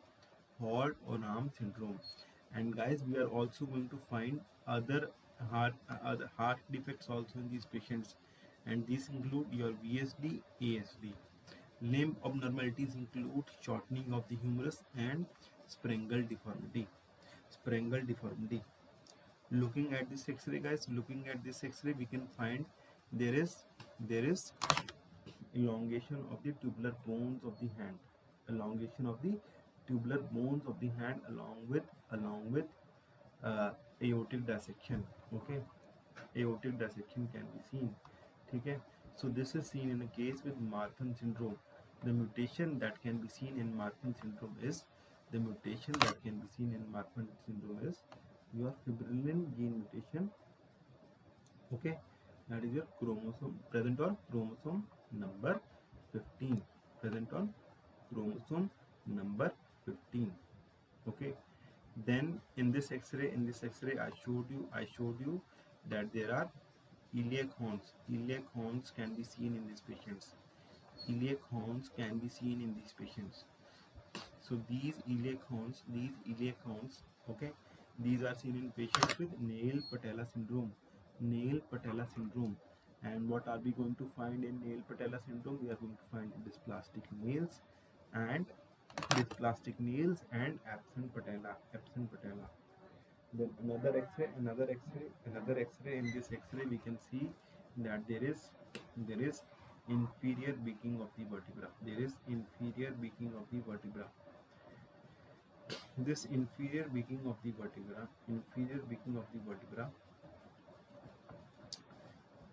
Holt Oram syndrome. And guys, we are also going to find other heart defects also in these patients, and these include your VSD, ASD. Limb abnormalities include shortening of the humerus and Sprengel deformity. Looking at this X-ray, guys, we can find there is elongation of the tubular bones of the hand, along with aortic dissection. Okay, aortic dissection can be seen. Okay, so this is seen in a case with Marfan syndrome. The mutation that can be seen in Marfan syndrome is your fibrillin gene mutation. Okay, that is your chromosome present on chromosome number 15. Okay, then in this X-ray, I showed you that there are iliac horns. Iliac horns can be seen in these patients. Iliac horns can be seen in these patients. So these iliac horns, okay, these are seen in patients with nail patella syndrome. Nail patella syndrome. And what are we going to find in nail patella syndrome? We are going to find dysplastic nails and absent patella. Absent patella. Then another X-ray. In this X-ray, we can see that there is inferior beaking of the vertebra. There is inferior beaking of the vertebra. This inferior beaking of the vertebra,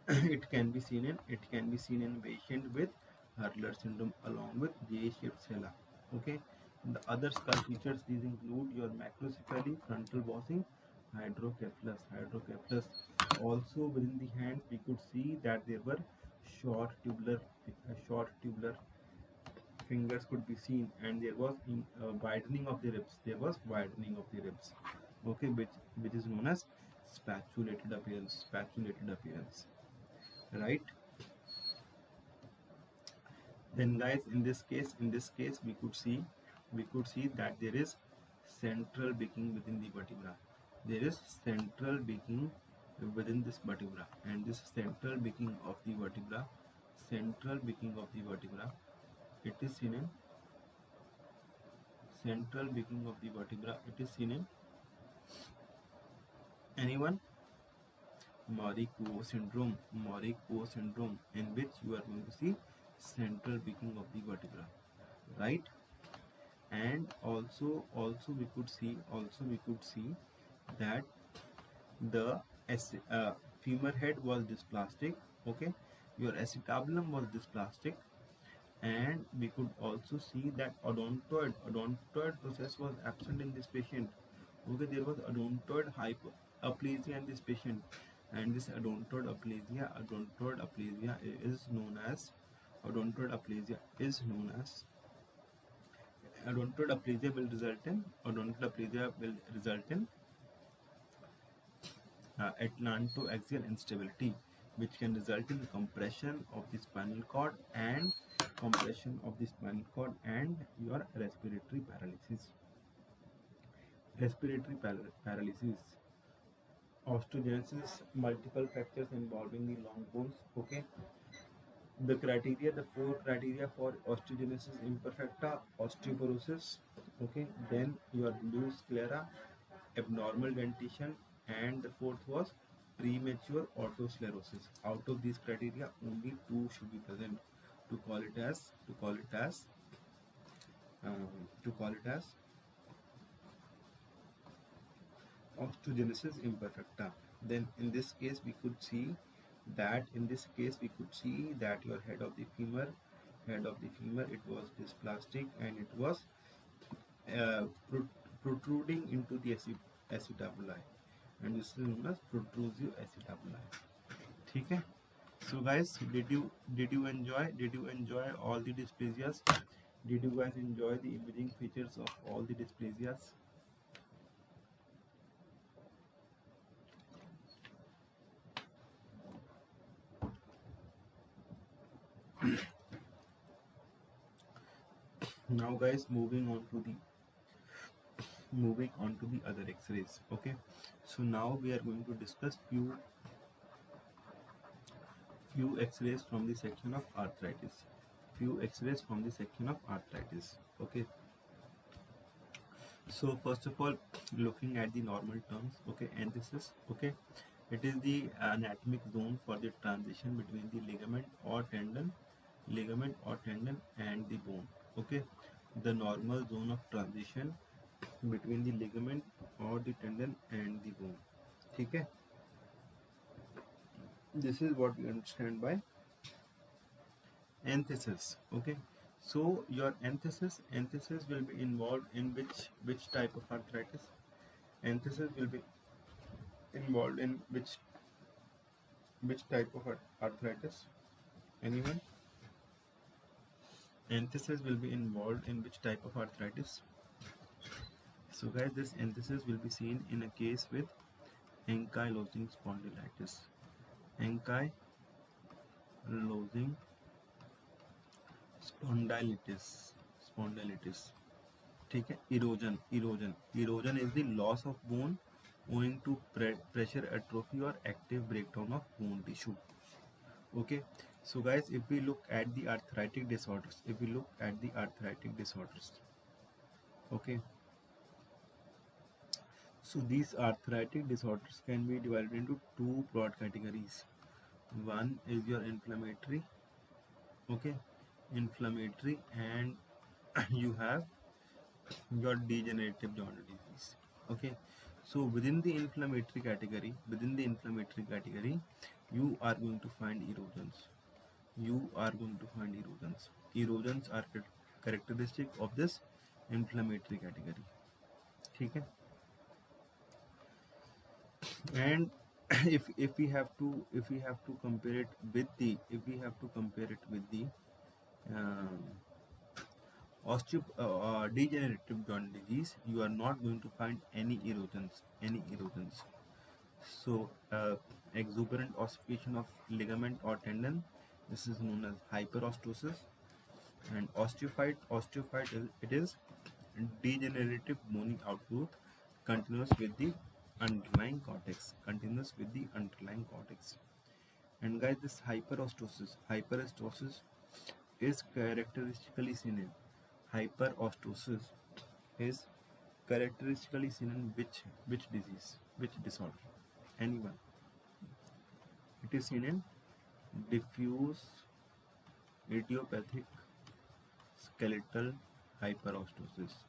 it can be seen in patient with Hurler syndrome along with J-shaped sella. Okay. The other skull features, these include your macrocephaly, frontal bossing, hydrocephalus. Also within the hand, we could see that there were short tubular fingers could be seen, and there was widening of the ribs. Okay, which is known as spatulated appearance. Right. Then guys, in this case we could see that there is central beaking within the vertebra. There is central beaking within this vertebra, and this central beaking of the vertebra, it is seen in anyone? Morikuo syndrome, in which you are going to see central beaking of the vertebra, right? And also we could see that the femur head was dysplastic. Okay, your acetabulum was dysplastic, and we could also see that odontoid process was absent in this patient. Okay, there was odontoid hypoplasia in this patient, and this odontoid aplasia is known as odontoid aplasia will result in atlantoaxial instability, which can result in compression of the spinal cord and your respiratory paralysis. Osteogenesis, multiple fractures involving the long bones. Okay, the four criteria for osteogenesis imperfecta: osteoporosis, okay, then your loose sclera, abnormal dentition, and the fourth was premature autosclerosis. Out of these criteria, only two should be present to call it as osteogenesis imperfecta. Then in this case we could see that your head of the femur, it was dysplastic, and it was protruding into the acetabuli, and this is known as protrusive acetabuli. ठीक है? So guys, did you enjoy all the dysplasias? Did you guys enjoy the imaging features of all the dysplasias? Now guys, moving on to the other X-rays. Okay, so now we are going to discuss few X-rays from the section of arthritis. Okay, so first of all, looking at the normal terms. Okay, antithesis. Okay, it is the anatomic zone for the transition between the ligament or tendon and the bone. Okay, the normal zone of transition between the ligament or the tendon and the bone. Okay, this is what we understand by antithesis. Okay, so your antithesis will be involved in which type of arthritis? Antithesis will be involved in which type of arthritis? Anyone? Antithesis will be involved in which type of arthritis? So guys, this enthesis will be seen in a case with ankylosing spondylitis. Ankylosing spondylitis. ठीक है. Erosion is the loss of bone owing to pressure atrophy or active breakdown of bone tissue. Okay, so guys, if we look at the arthritic disorders, okay, so these arthritic disorders can be divided into two broad categories. One is your inflammatory, okay, and you have your degenerative joint disease. Okay, so within the inflammatory category, you are going to find erosions. Erosions are characteristic of this inflammatory category. Okay, and if we have to compare it with the degenerative joint disease, you are not going to find any erosions. So exuberant ossification of ligament or tendon, this is known as hyperostosis. And osteophyte it is degenerative bony outgrowth continuous with the underlying cortex. And guys, this hyperostosis is characteristically seen in which disease, which disorder? Anyone? It is seen in diffuse idiopathic skeletal hyperostosis.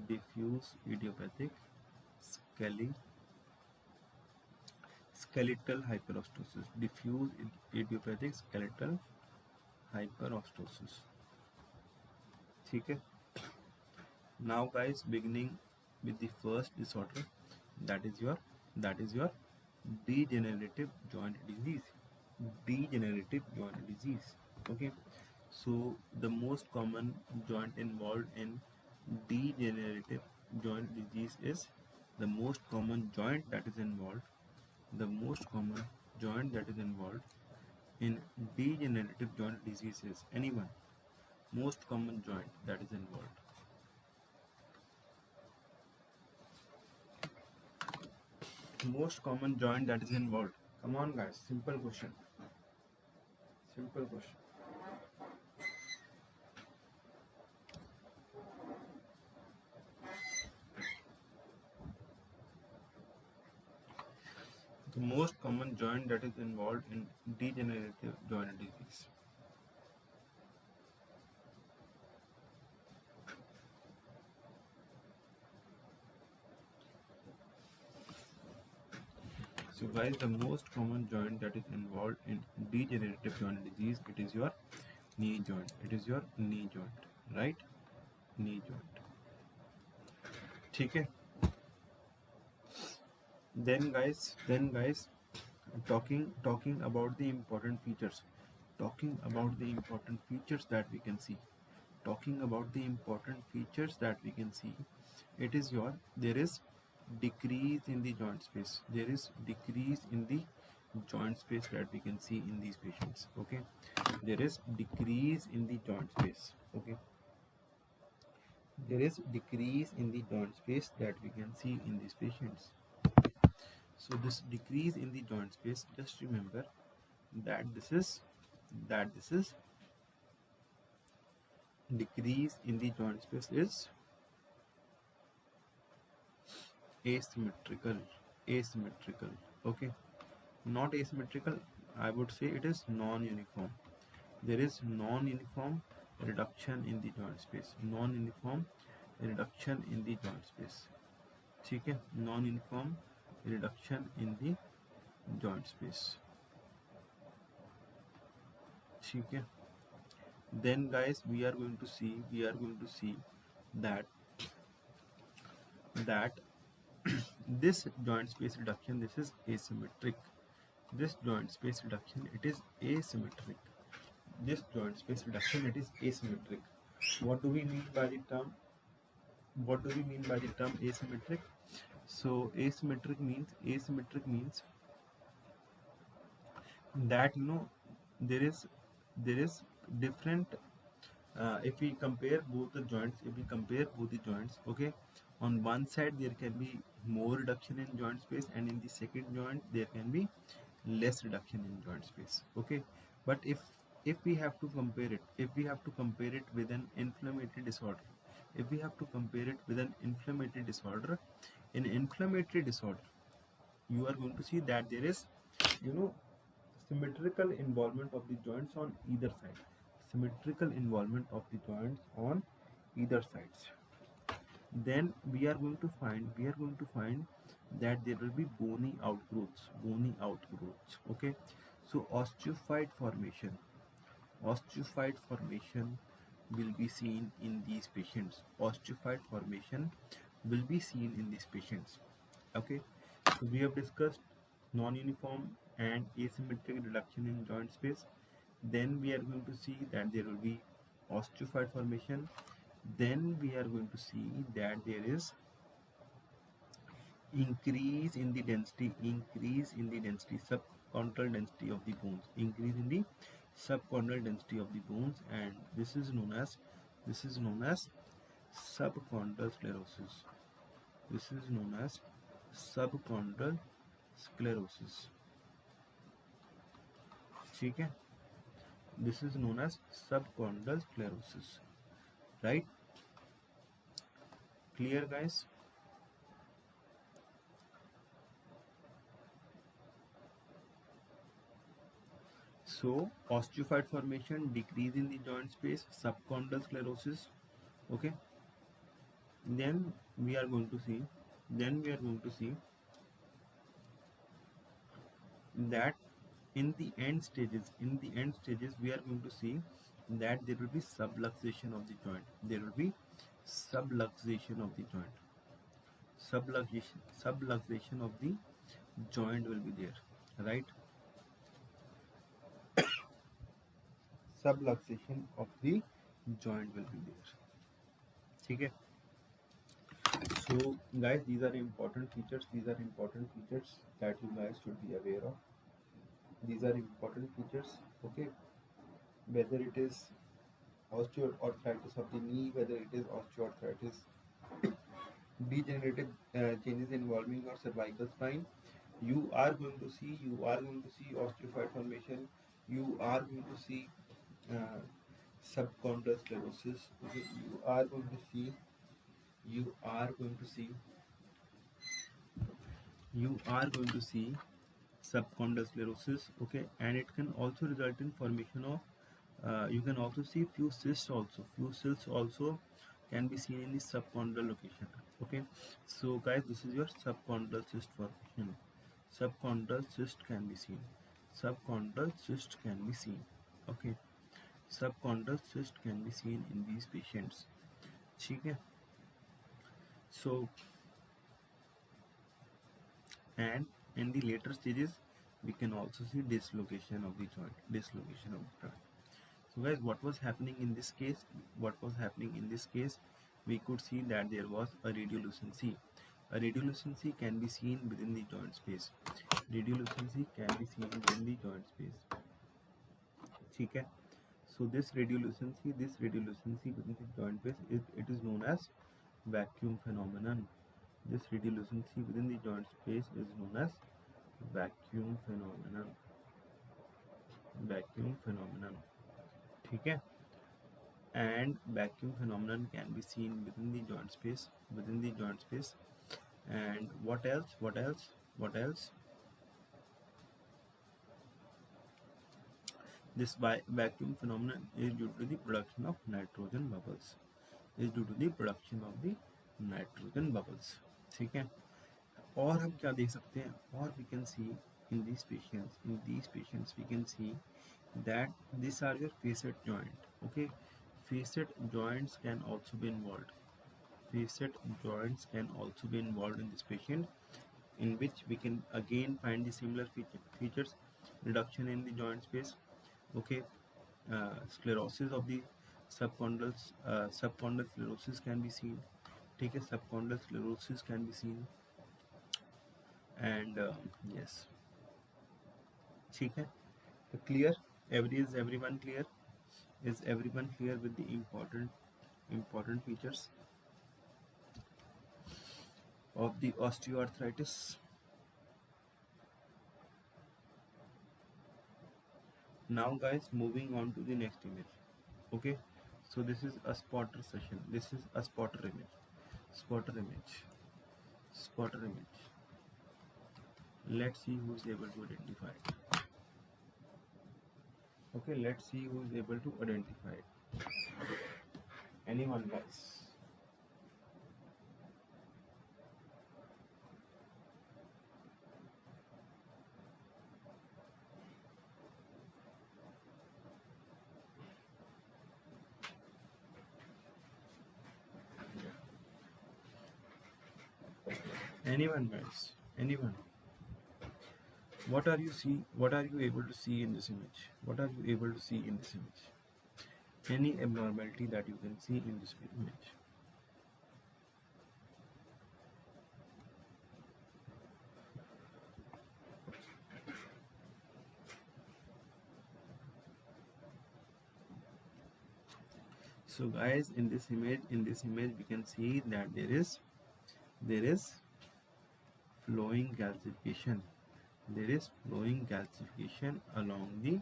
Diffuse idiopathic skeletal hyperostosis. Diffuse idiopathic skeletal hyperostosis. ठीक है. Now guys, beginning with the first disorder, that is your degenerative joint disease. Okay, so the most common joint involved in degenerative joint disease is the most common joint that is involved in degenerative joint disease is anyone? Most common joint that is involved. Most common joint that is involved. Come on guys, simple question. The most common joint that is involved in degenerative joint disease. So guys, the most common joint that is involved in degenerative joint disease, it is your knee joint. Right? Knee joint. ठीक है. Then guys, talking about the important features. That we can see. It is your, there is decrease in the joint space. That we can see in these patients. Okay, there is decrease in the joint space. Okay, there is decrease in the joint space that we can see in these patients. So this decrease in the joint space, just remember that this is decrease in the joint space is asymmetrical. Okay, not asymmetrical, I would say it is non-uniform. There is non-uniform reduction in the joint space. ठीक है, non-uniform reduction in the joint space. ठीक है. Then guys, we are going to see that this joint space reduction, this is asymmetric. This joint space reduction, it is asymmetric. What do we mean by the term What do we mean by the term asymmetric? So asymmetric means that there is different, if we compare both the joints, okay, on one side there can be more reduction in joint space, and in the second joint there can be less reduction in joint space, okay. But if we have to compare it with an inflammatory disorder, in inflammatory disorder, you are going to see that there is, you know symmetrical involvement of the joints on either side, then we are going to find that there will be bony outgrowths, okay. So osteophyte formation will be seen in these patients. Okay. So we have discussed non-uniform and asymmetric reduction in joint space. Then we are going to see that there will be osteophyte formation. Then we are going to see that there is increase in the density, subchondral density of the bones, and this is known as subchondral sclerosis. ठीक है, this is known as subchondral sclerosis, right? Clear, guys? So osteophyte formation, decrease in the joint space, subchondral sclerosis, okay. Then we are going to see that in the end stages we are going to see that there will be subluxation of the joint. Subluxation of the joint will be there, right? Subluxation of the joint will be there. Okay. So guys, these are important features that you guys should be aware of. These are important features, okay. Whether it is osteoarthritis of the knee, whether it is osteoarthritis, degenerative changes involving your cervical spine, you are going to see osteophyte formation, you are going to see subchondral sclerosis, okay? you are going to see subchondral sclerosis, okay. And it can also result in formation of you can also see few cysts also can be seen in the subchondral location, okay. So guys, this is your subchondral cyst formation. Subchondral cyst can be seen, okay. Subchondral cyst can be seen in these patients, okay. So, and in the later stages we can also see dislocation of the joint. So guys, what was happening in this case? We could see that there was a radiolucency. A radiolucency can be seen within the joint space. Okay. So this radiolucency within the joint space is known as vacuum phenomenon. This radiolucency within the joint space is known as vacuum phenomenon. Okay. And vacuum phenomenon can be seen within the joint space. And what else? This vacuum phenomenon is due to the production of nitrogen bubbles. ठीक है. और हम क्या देख सकते हैं? और we can see in these patients we can see that these are your facet joint, okay. Facet joints can also be involved. In this patient, in which we can again find the similar features: reduction in the joint space, okay. Sclerosis of the subchondral sclerosis can be seen, ठीक है, subchondral sclerosis can be seen, and yes, ठीक है. So clear? Is everyone clear? Is everyone clear with the important features of the osteoarthritis? Now guys, moving on to the next image. Okay, so this is a spotter session. This is a spotter image. Spotter image. Spotter image. Let's see who's able to identify it. Okay, let's see who's able to identify it. Anyone, guys? Anyone, guys? Anyone? What are you able to see in this image? What are you able to see in this image? Any abnormality that you can see in this image? So guys, in this image we can see that there is flowing calcification. There is flowing calcification along the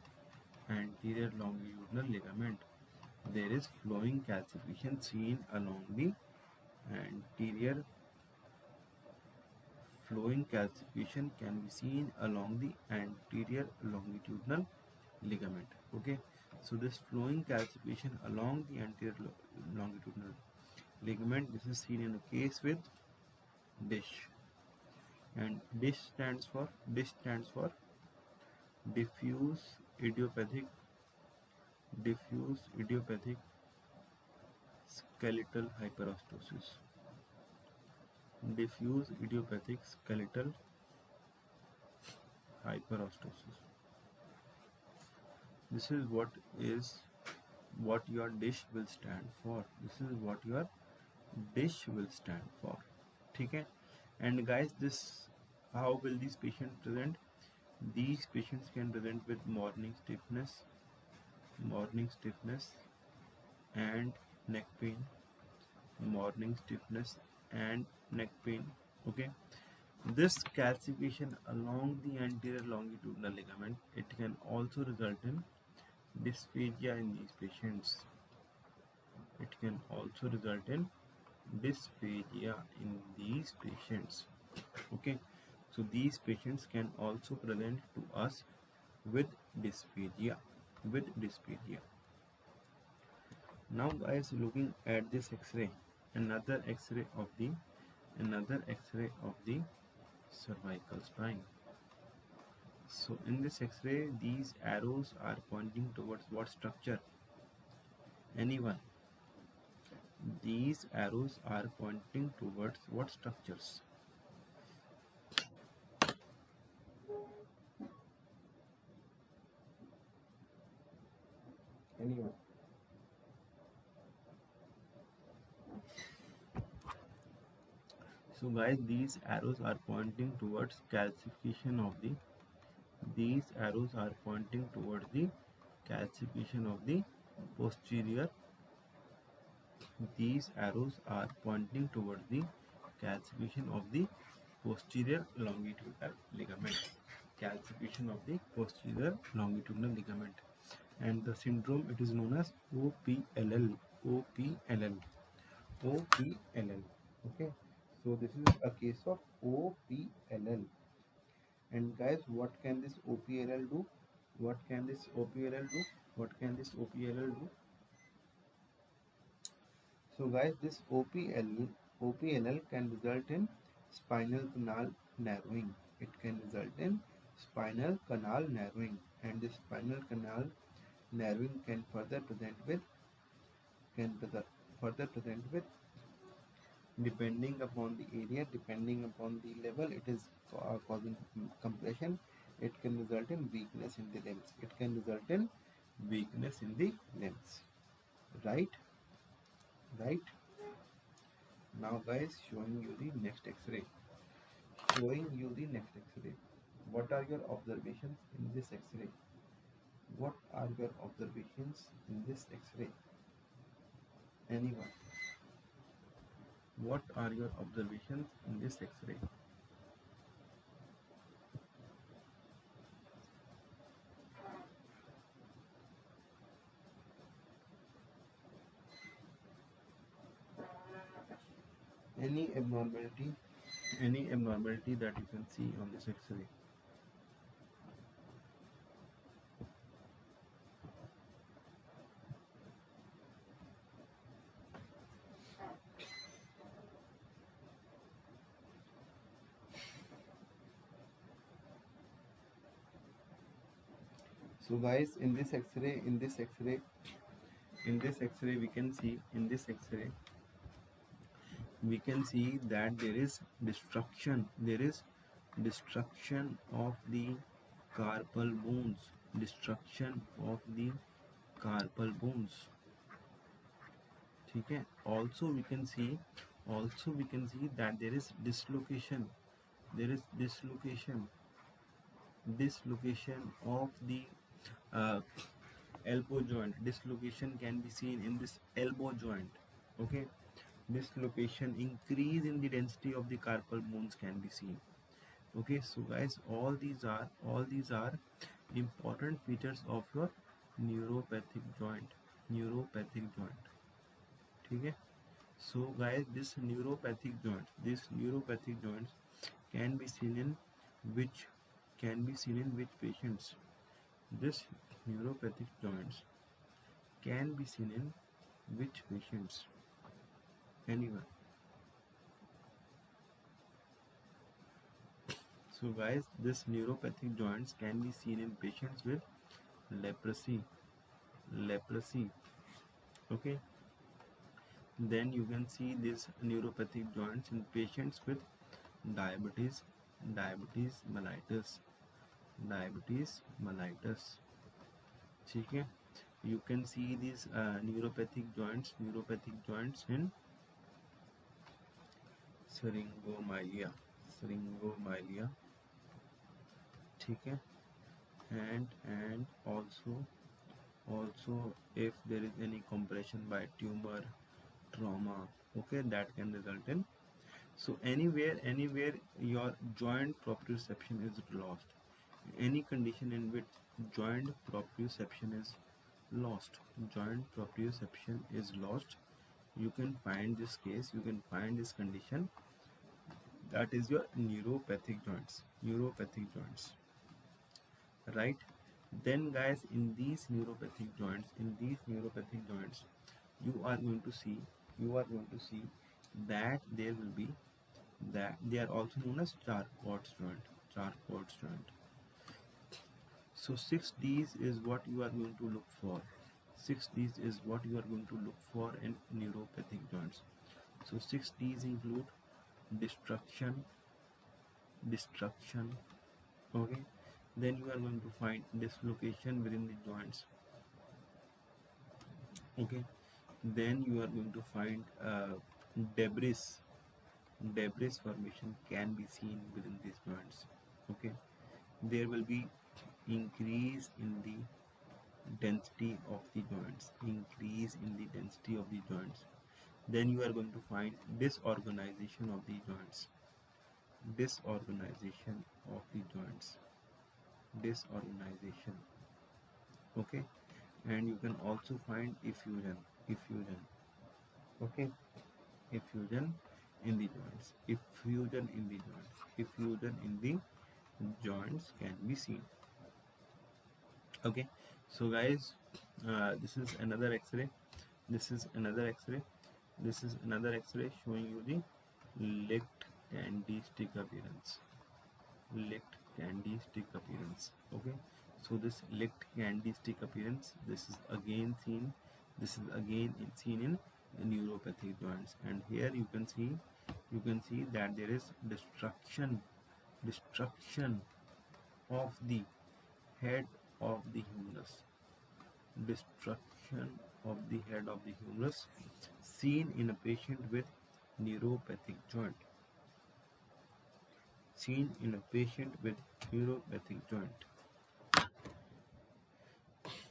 anterior longitudinal ligament. There is flowing calcification seen along the anterior. Flowing calcification can be seen along the anterior longitudinal ligament. Okay, so this flowing calcification along the anterior longitudinal ligament, this is seen in a case with DISH, and DISH stands for diffuse idiopathic skeletal hyperostosis. Diffuse idiopathic skeletal hyperostosis. This is what your DISH will stand for. This is what your DISH will stand for. ठीक है. And guys, this, how will these patients present? These patients can present with morning stiffness and neck pain. Morning stiffness and neck pain. Okay, this calcification along the anterior longitudinal ligament, it can also result in dysphagia in these patients. It can also result in dysphagia in these patients. Okay, so these patients can also present to us with dysphagia. Now guys, looking at this X-ray, another X-ray of the cervical spine. So in this X-ray, these arrows are pointing towards what structure? Anyone? These arrows are pointing towards what structures? Anyone? So guys, these arrows are pointing towards calcification of the posterior. These arrows are pointing towards the calcification of the posterior longitudinal ligament. Calcification of the posterior longitudinal ligament. And the syndrome, it is known as OPLL. Okay, so this is a case of OPLL. And guys, what can this OPLL do? So guys, this OPLL can result in spinal canal narrowing. It can result in spinal canal narrowing, and this spinal canal narrowing can further present with depending upon the area, depending upon the level, it is causing compression. It can result in weakness in the limbs. Right. Now guys, showing you the next X-ray. Showing you the next X-ray. What are your observations in this X-ray? What are your observations in this X-ray? Anyone? What are your observations in this X-ray? Any abnormality? Any abnormality that you can see on this X-ray? So guys, in this X-ray, we can see that there is destruction. There is destruction of the carpal bones. Destruction of the carpal bones. ठीक है. Also we can see that there is dislocation. There is dislocation of the elbow joint. Dislocation can be seen in this elbow joint. Okay, dislocation, increase in the density of the carpal bones can be seen. Okay, so guys, all these are important features of your neuropathic joint. ठीक है. So guys, this neuropathic joints can be seen in which patients? This neuropathic joints can be seen in which patients? Anyone? So guys, this neuropathic joints can be seen in patients with leprosy. Okay, then you can see these neuropathic joints in patients with diabetes mellitus. ठीक है. You can see these neuropathic joints in syringomyelia. ठीक है. And also if there is any compression by tumor, trauma, okay, that can result in. So anywhere your joint proprioception is lost, any condition in which joint proprioception is lost, you can find this case, you can find this condition, that is your neuropathic joints, right? Then guys, in these neuropathic joints, you are going to see that there will be, that they are also known as Charcot's joint. So 6Ds is what you are going to look for. 6Ds is what you are going to look for in neuropathic joints. So 6Ds include destruction. Okay. Then you are going to find dislocation within the joints. Okay. Then you are going to find debris formation can be seen within these joints. Okay. There will be increase in the density of the joints. Then you are going to find disorganization of the joints. Okay. And you can also find effusion. Okay. Effusion in the joints can be seen. Okay. So guys, this is another X-ray. Showing you the licked candy stick appearance. Okay. So this licked candy stick appearance, this is again seen in neuropathic joints. And here you can see that there is destruction of the head of the humerus. Seen in a patient with neuropathic joint, seen in a patient with neuropathic joint.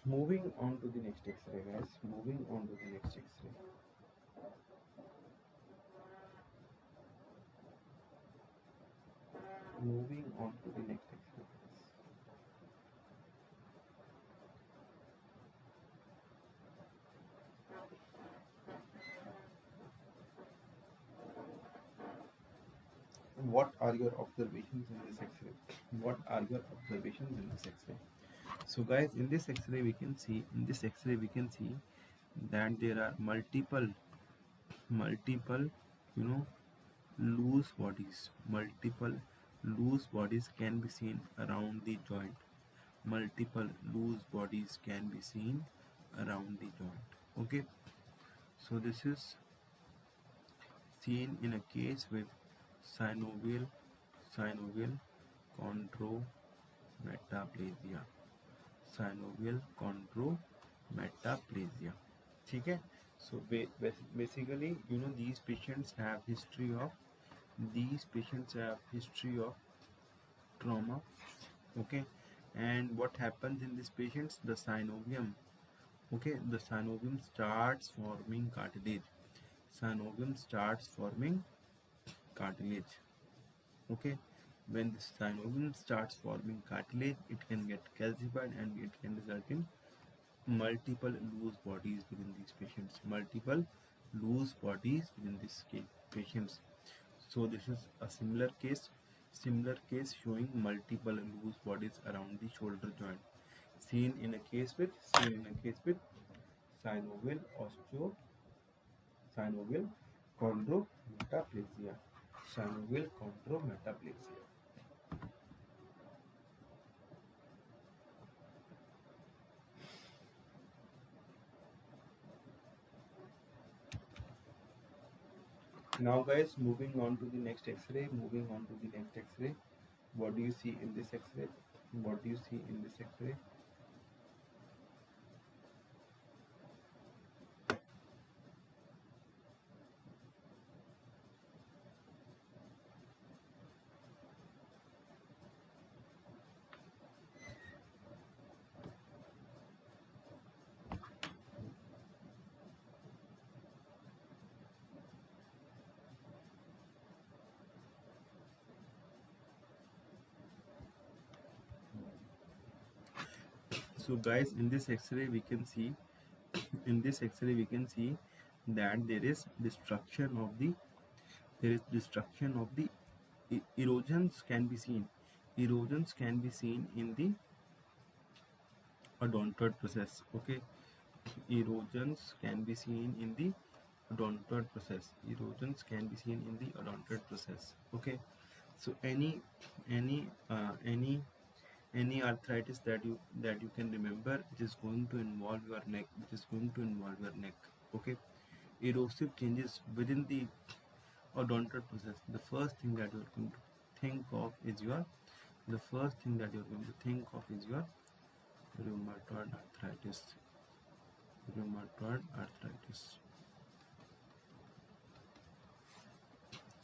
Moving on to the next X-ray, guys. Moving on to the next X-ray. Moving on to the next X-ray. What are your observations in this X-ray? What are your observations in this X-ray? So, guys, in this X-ray we can see that there are multiple, loose bodies. Multiple loose bodies can be seen around the joint. Multiple loose bodies can be seen around the joint. Okay, so this is seen in a case with synovial chondrometaplasia. Synovial chondrometaplasia. ठीक है. So basically, these patients have history of trauma. Okay, and what happens in these patients? The synovium starts forming cartilage. Okay, when the synovium starts forming cartilage, it can get calcified and it can result in multiple loose bodies within these patients. So this is a similar case showing multiple loose bodies around the shoulder joint, seen in a case with synovial chondrometaplasia. Now, guys, moving on to the next X-ray. What do you see in this X-ray? So, guys, in this X-ray we can see that there is destruction of the erosions can be seen. Erosions can be seen in the odontoid process. Okay, erosions can be seen in the odontoid process. Okay, so any arthritis that you can remember, which is going to involve your neck. Okay, erosive changes within the odontoid process. The first thing that you're going to think of is your rheumatoid arthritis.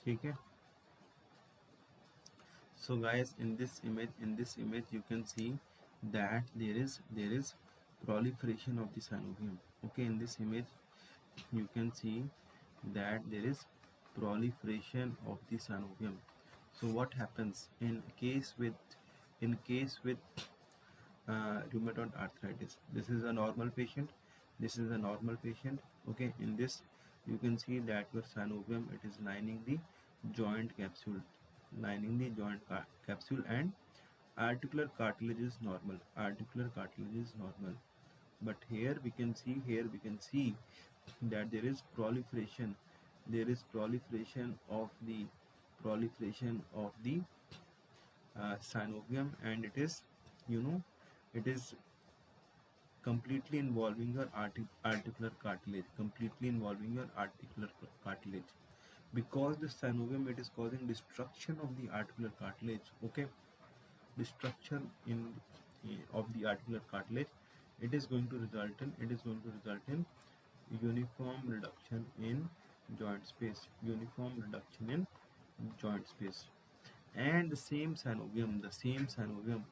Okay. So, guys, in this image you can see that there is proliferation of the synovium. Okay, in this image you can see that there is proliferation of the synovium. So what happens in case with rheumatoid arthritis? This is a normal patient. Okay, in this you can see that your synovium, it is lining the joint capsule, and articular cartilage is normal. But here we can see that there is proliferation of the synovium, and it is completely involving your articular cartilage. Because the synovium, it is causing destruction of the articular cartilage. Okay, destruction of the articular cartilage, it is going to result in uniform reduction in joint space, uniform reduction in joint space. And the same synovium,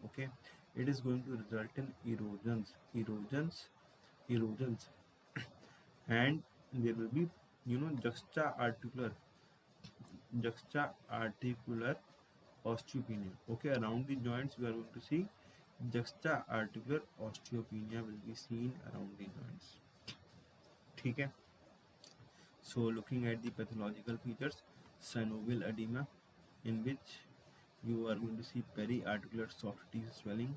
okay, it is going to result in erosions, and there will be, juxta articular osteopenia. Okay, around the joints we are going to see juxta articular osteopenia will be seen around the joints. ठीक है. So looking at the pathological features, synovial edema, in which you are going to see periarticular soft tissue swelling,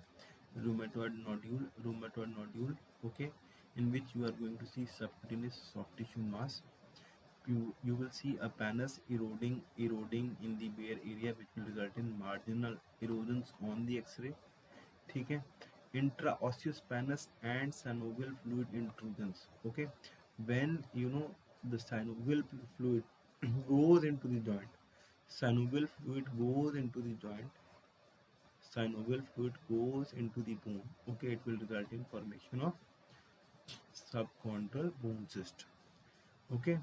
rheumatoid nodule, okay, in which you are going to see subcutaneous soft tissue mass. You will see a pannus eroding in the bare area, which will result in marginal erosions on the X-ray. ठीक है. Intraosseous pannus and synovial fluid intrusions. Okay, when the synovial fluid goes into the joint, synovial fluid goes into the joint, synovial fluid goes into the bone. Okay, it will result in formation of subchondral bone cyst. Okay,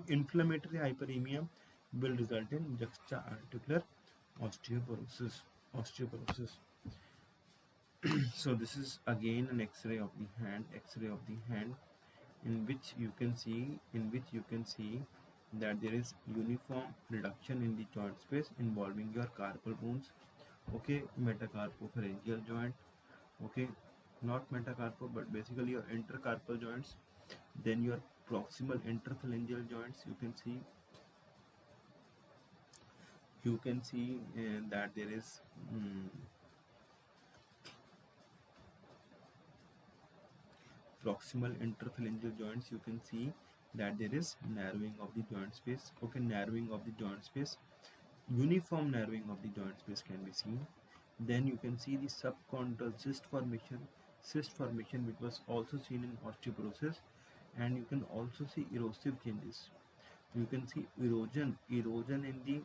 inflammatory hyperemia will result in juxta-articular osteoporosis. So this is again an X-ray of the hand, in which you can see that there is uniform reduction in the joint space involving your carpal bones. Okay, metacarpopharyngeal joint. Okay, not metacarpal, but basically your intercarpal joints. Then your proximal interphalangeal joints. You can see that there is proximal interphalangeal joints. You can see that there is narrowing of the joint space. Okay, narrowing of the joint space, uniform narrowing of the joint space can be seen. Then you can see the subchondral cyst formation, which was also seen in osteoporosis. And you can also see erosive changes. You can see erosion in the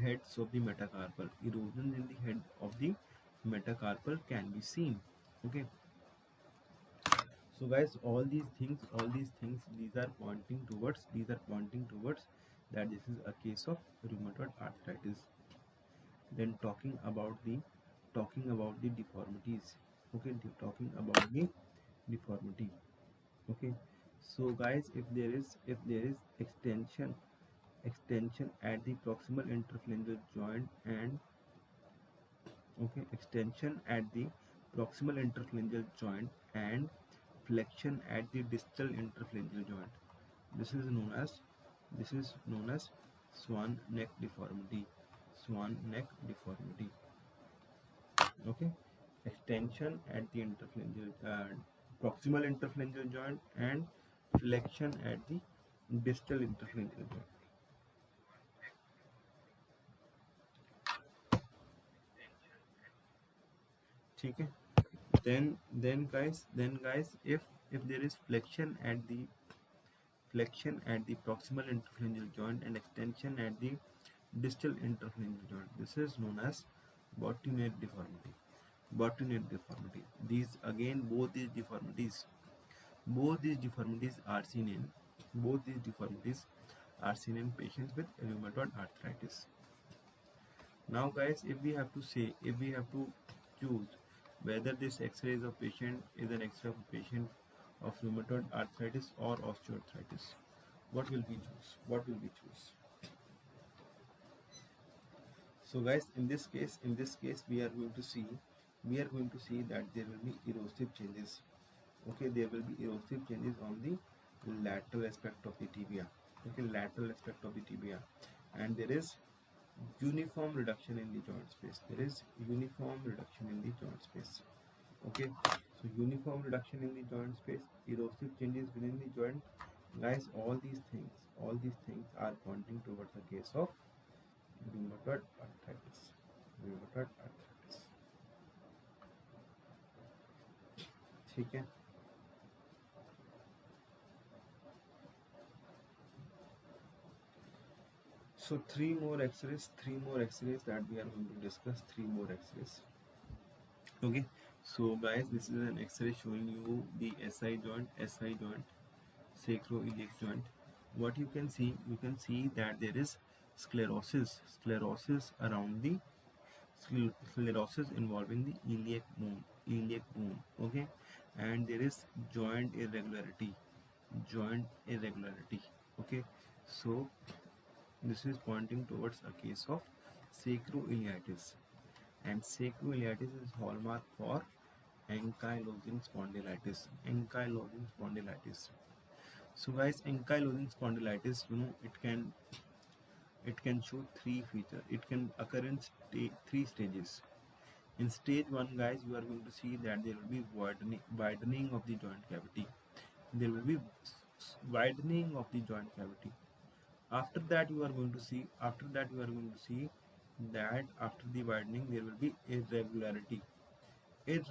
heads of the metacarpal. Erosion in the head of the metacarpal can be seen. Okay, so guys, all these things these are pointing towards that this is a case of rheumatoid arthritis. Then talking about the deformities. Okay, talking about the deformity. Okay, so guys, if there is extension at the proximal interphalangeal joint, and extension at the proximal interphalangeal joint and flexion at the distal interphalangeal joint, this is known as swan neck deformity. Okay, extension at the proximal interphalangeal joint and flexion at the distal interphalangeal joint. ठीक है. Then guys, if there is flexion at the proximal interphalangeal joint and extension at the distal interphalangeal joint, this is known as bottomate deformity. These again, both these deformities are seen in patients with rheumatoid arthritis. Now guys, if we have to choose whether this X-ray is an X-ray of a patient of rheumatoid arthritis or osteoarthritis, what will we choose? So guys, in this case we are going to see that there will be erosive changes. Okay, there will be erosive changes on the lateral aspect of the tibia. And there is uniform reduction in the joint space. Okay, so uniform reduction in the joint space, erosive changes within the joint. Guys, all these things are pointing towards the case of rheumatoid arthritis. ठीक है. So three more X-rays that we are going to discuss. Okay, so guys, this is an X-ray showing you the SI joint, sacroiliac joint. what you can see that there is sclerosis around the sclerosis involving the iliac bone, okay, and there is joint irregularity, okay. So this is pointing towards a case of sacroiliitis, and sacroiliitis is hallmark for ankylosing spondylitis. So guys, ankylosing spondylitis, it can show three features. It can occur in three stages. In stage 1, guys, you are going to see that there will be widening of the joint cavity. There will be widening of the joint cavity. After that, you are going to see that after the widening, there will be irregularity in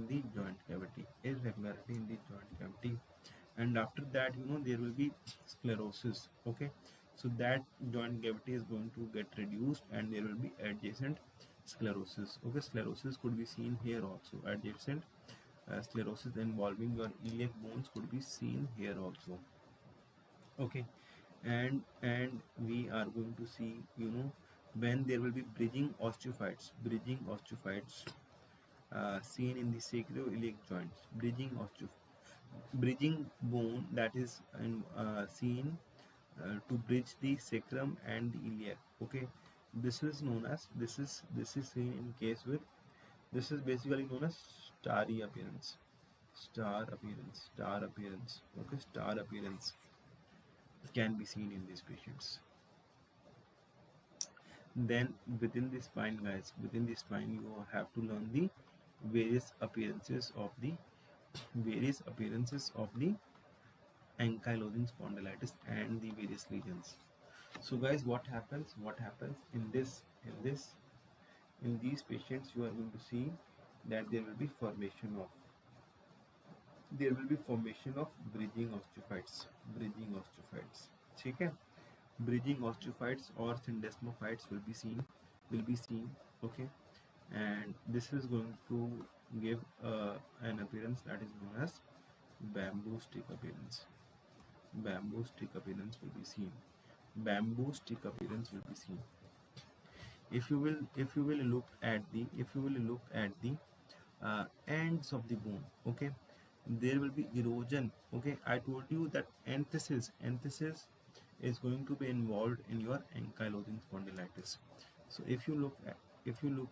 the joint cavity, and after that, there will be sclerosis, okay. So that joint cavity is going to get reduced, and there will be adjacent sclerosis, okay. Sclerosis could be seen here also. Adjacent sclerosis involving your iliac bones could be seen here also, okay. And we are going to see, when there will be bridging osteophytes seen in the sacroiliac joints. Bridging bone that is seen to bridge the sacrum and the iliac, okay. This is seen in case with, this is basically known as star appearance, okay. Star appearance can be seen in these patients. Then within the spine, guys, you have to learn the various appearances of the ankylosing spondylitis and the various lesions. So guys, what happens in these patients, you are going to see that there will be formation of bridging osteophytes, okay. Bridging osteophytes or syndesmophytes will be seen, okay. And this is going to give an appearance that is known as bamboo stick appearance. Bamboo stick appearance will be seen. If you will look at the ends of the bone, okay, there will be erosion, okay. I told you that anthesis is going to be involved in your ankylosing spondylitis. So if you look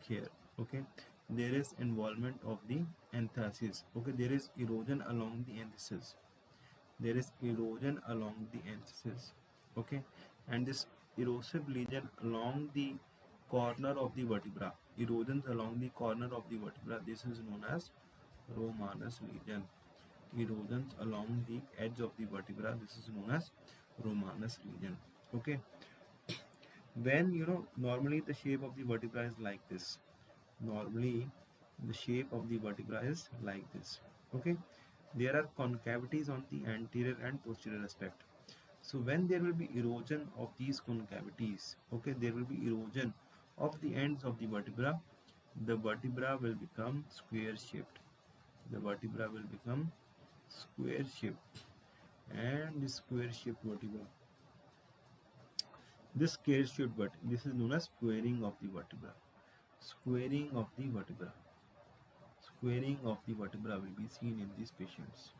here, okay, there is involvement of the anthesis, okay. There is erosion along the anthesis, okay. And this erosive lesion along the corner of the vertebra, this is known as Romanus region. Erosions along the edge of the vertebra, this is known as Romanus region, okay. When normally the shape of the vertebra is like this. Okay. There are concavities on the anterior and posterior aspect. So when there will be erosion of these concavities, okay, there will be erosion of the ends of the vertebra. The vertebra will become square shaped. And this square shaped vertebra, this is known as squaring of the vertebra. Squaring of the vertebra will be seen in these patients.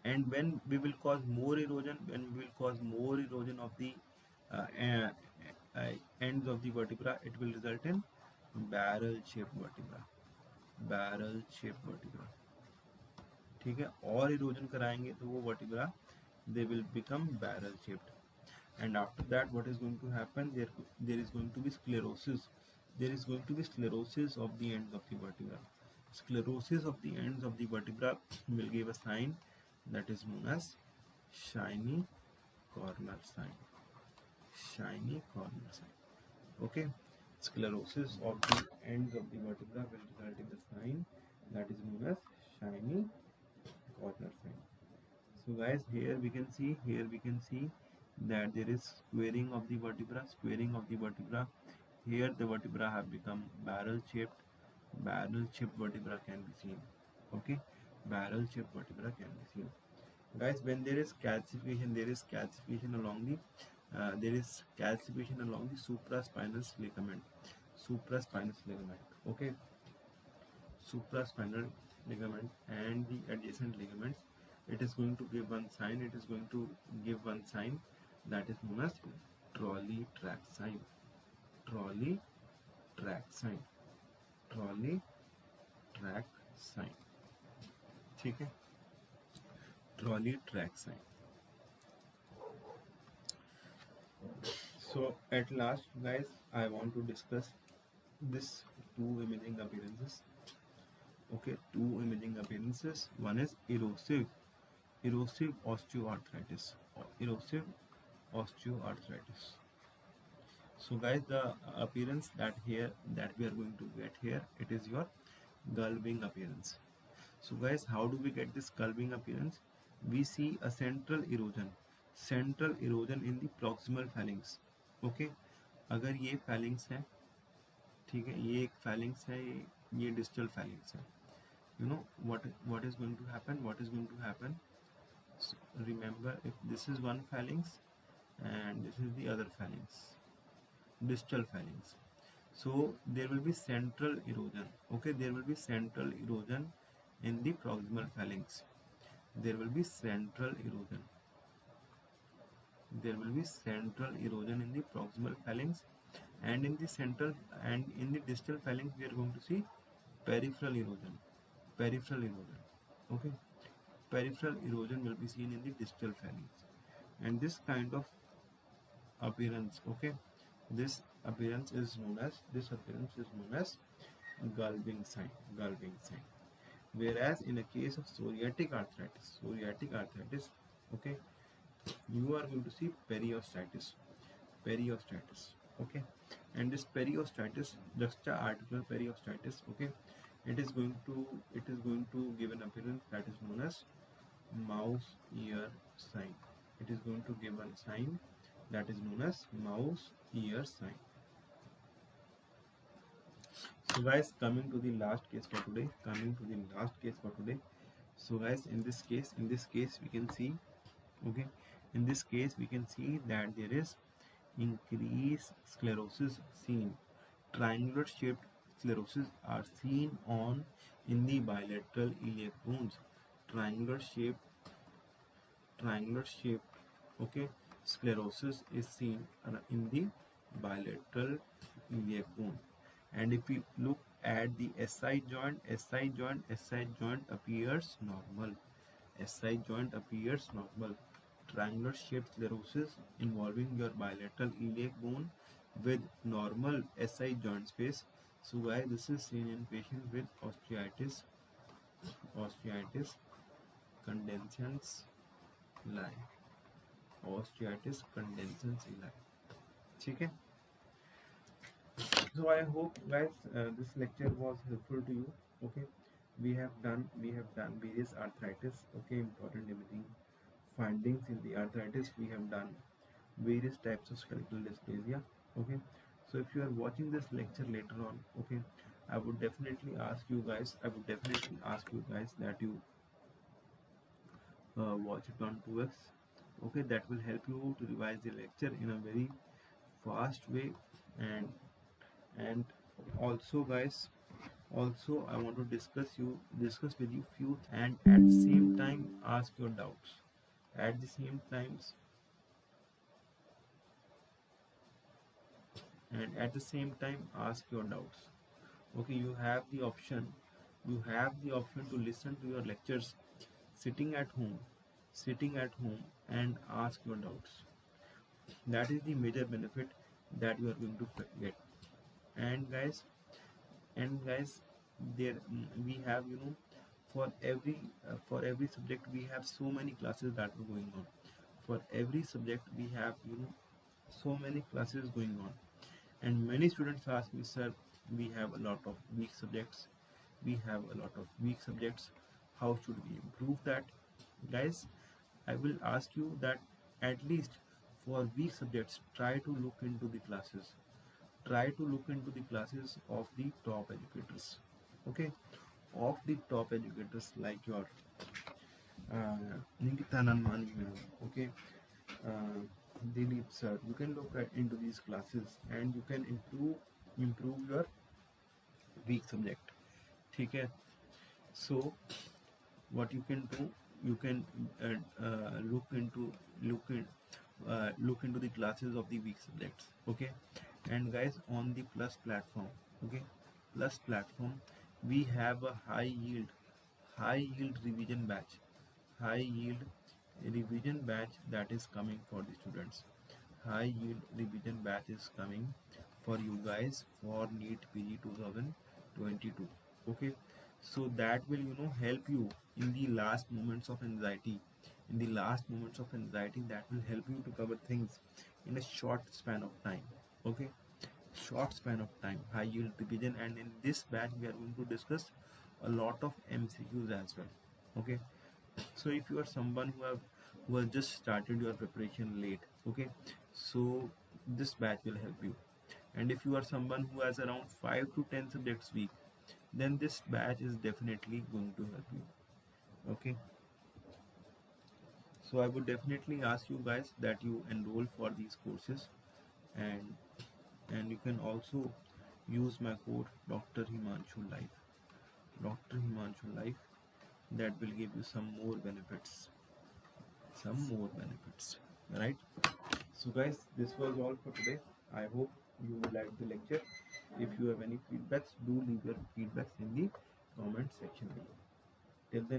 And when we will cause more erosion, of the ends of the vertebra, it will result in barrel shaped vertebra. ठीक है, और erosion कराएंगे तो वो vertebra, they will become barrel shaped. And after that, what is going to happen? There is going to be sclerosis. Of the ends of the vertebra. Sclerosis of the ends of the vertebra will give a sign that is known as shiny corner sign. Okay. Sclerosis of the ends of the vertebra will result in the sign that is known as shiny corner sign. So guys, here we can see that there is squaring of the vertebra. Here the vertebra have become barrel shaped. Barrel shaped vertebra can be seen. Okay, barrel shaped vertebra can be seen. Guys, when there is calcification along the supraspinal ligament. Okay, supraspinal ligament and the adjacent ligaments. It is going to give one sign. That is known as trolley track sign. Trolley track sign. Trolley track sign. ठीक है, trolley track sign. So at last, guys, I want to discuss this two imaging appearances. Okay, two imaging appearances. One is erosive osteoarthritis. Erosive osteoarthritis. So guys, the appearance that we are going to get here, it is your gulping appearance. So guys, how do we get this gulping appearance? We see a central erosion in the proximal phalanx. Okay, अगर ये phalanx है, ठीक है, ये एक phalanx है, ये distal phalanx है. You know what is going to happen? So remember, if this is one phalanx and this is the other phalanx, distal phalanx. So there will be central erosion. Okay, there will be central erosion in the proximal phalanx. There will be central erosion in the proximal phalanx, and in the central and in the distal phalanx we are going to see peripheral erosion. Okay, peripheral erosion will be seen in the distal phalanx, and this kind of appearance, okay, this appearance is known as gulping sign. Whereas in a case of psoriatic arthritis, okay, you are going to see periostitis. Okay, and this periostitis, juxta-articular periostitis, okay, it is going to give an appearance that is known as mouse ear sign. It is going to give a sign that is known as mouse ear sign. So guys, coming to the last case for today. So guys, in this case we can see, okay, that there is increased sclerosis seen. Triangular shaped sclerosis are seen in the bilateral iliac bones. Triangular shaped, okay, sclerosis is seen in the bilateral iliac bone. And if we look at the SI joint appears normal. Triangular shaped sclerosis involving your bilateral iliac bone with normal SI joint space. So guys, this is seen in patients with osteitis condensans lie. ठीक है. So I hope guys this lecture was helpful to you. Okay, we have done various arthritis, okay, important imaging findings in the arthritis. We have done various types of skeletal dysplasia. Okay, so if you are watching this lecture later on, okay, I would definitely ask you guys that you watch it on 2x. Okay, that will help you to revise the lecture in a very fast way. And also guys, I want to discuss with you few, and at the same time ask your doubts. At the same time ask your doubts. Okay, you have the option to listen to your lectures sitting at home and ask your doubts. That is the major benefit that you are going to get. And guys, there we have, for every subject we have so many classes that are going on. For every subject we have, so many classes going on. And many students ask me, sir, we have a lot of weak subjects. How should we improve that? Guys, I will ask you that at least for weak subjects, try to look into the classes. Of the top educators. Okay, of the top educators like your Nikita Nanmani ma'am, okay, uh, Dilip sir, you can look into these classes and you can improve your weak subject. ठीक है? So what you can do, you can look into look in look into the classes of the weak subjects, okay. And guys, on the plus platform, okay, plus platform, we have a high yield revision batch, high yield revision batch that is coming for the students. High yield revision batch is coming for you guys for NEET PG 2022, okay. So that will help you in the last moments of anxiety, that will help you to cover things in a short span of time, okay. Short span of time, high yield revision. And in this batch we are going to discuss a lot of MCQs as well, okay. So if you are someone who has just started your preparation late, okay, so this batch will help you. And if you are someone who has around 5 to 10 subjects week, then this batch is definitely going to help you, okay. So I would definitely ask you guys that you enroll for these courses. And you can also use my code Dr Himanshu Life, Dr Himanshu Life. That will give you some more benefits, right? So guys, this was all for today. I hope you liked the lecture. If you have any feedbacks, do leave your feedbacks in the comment section below. Till then,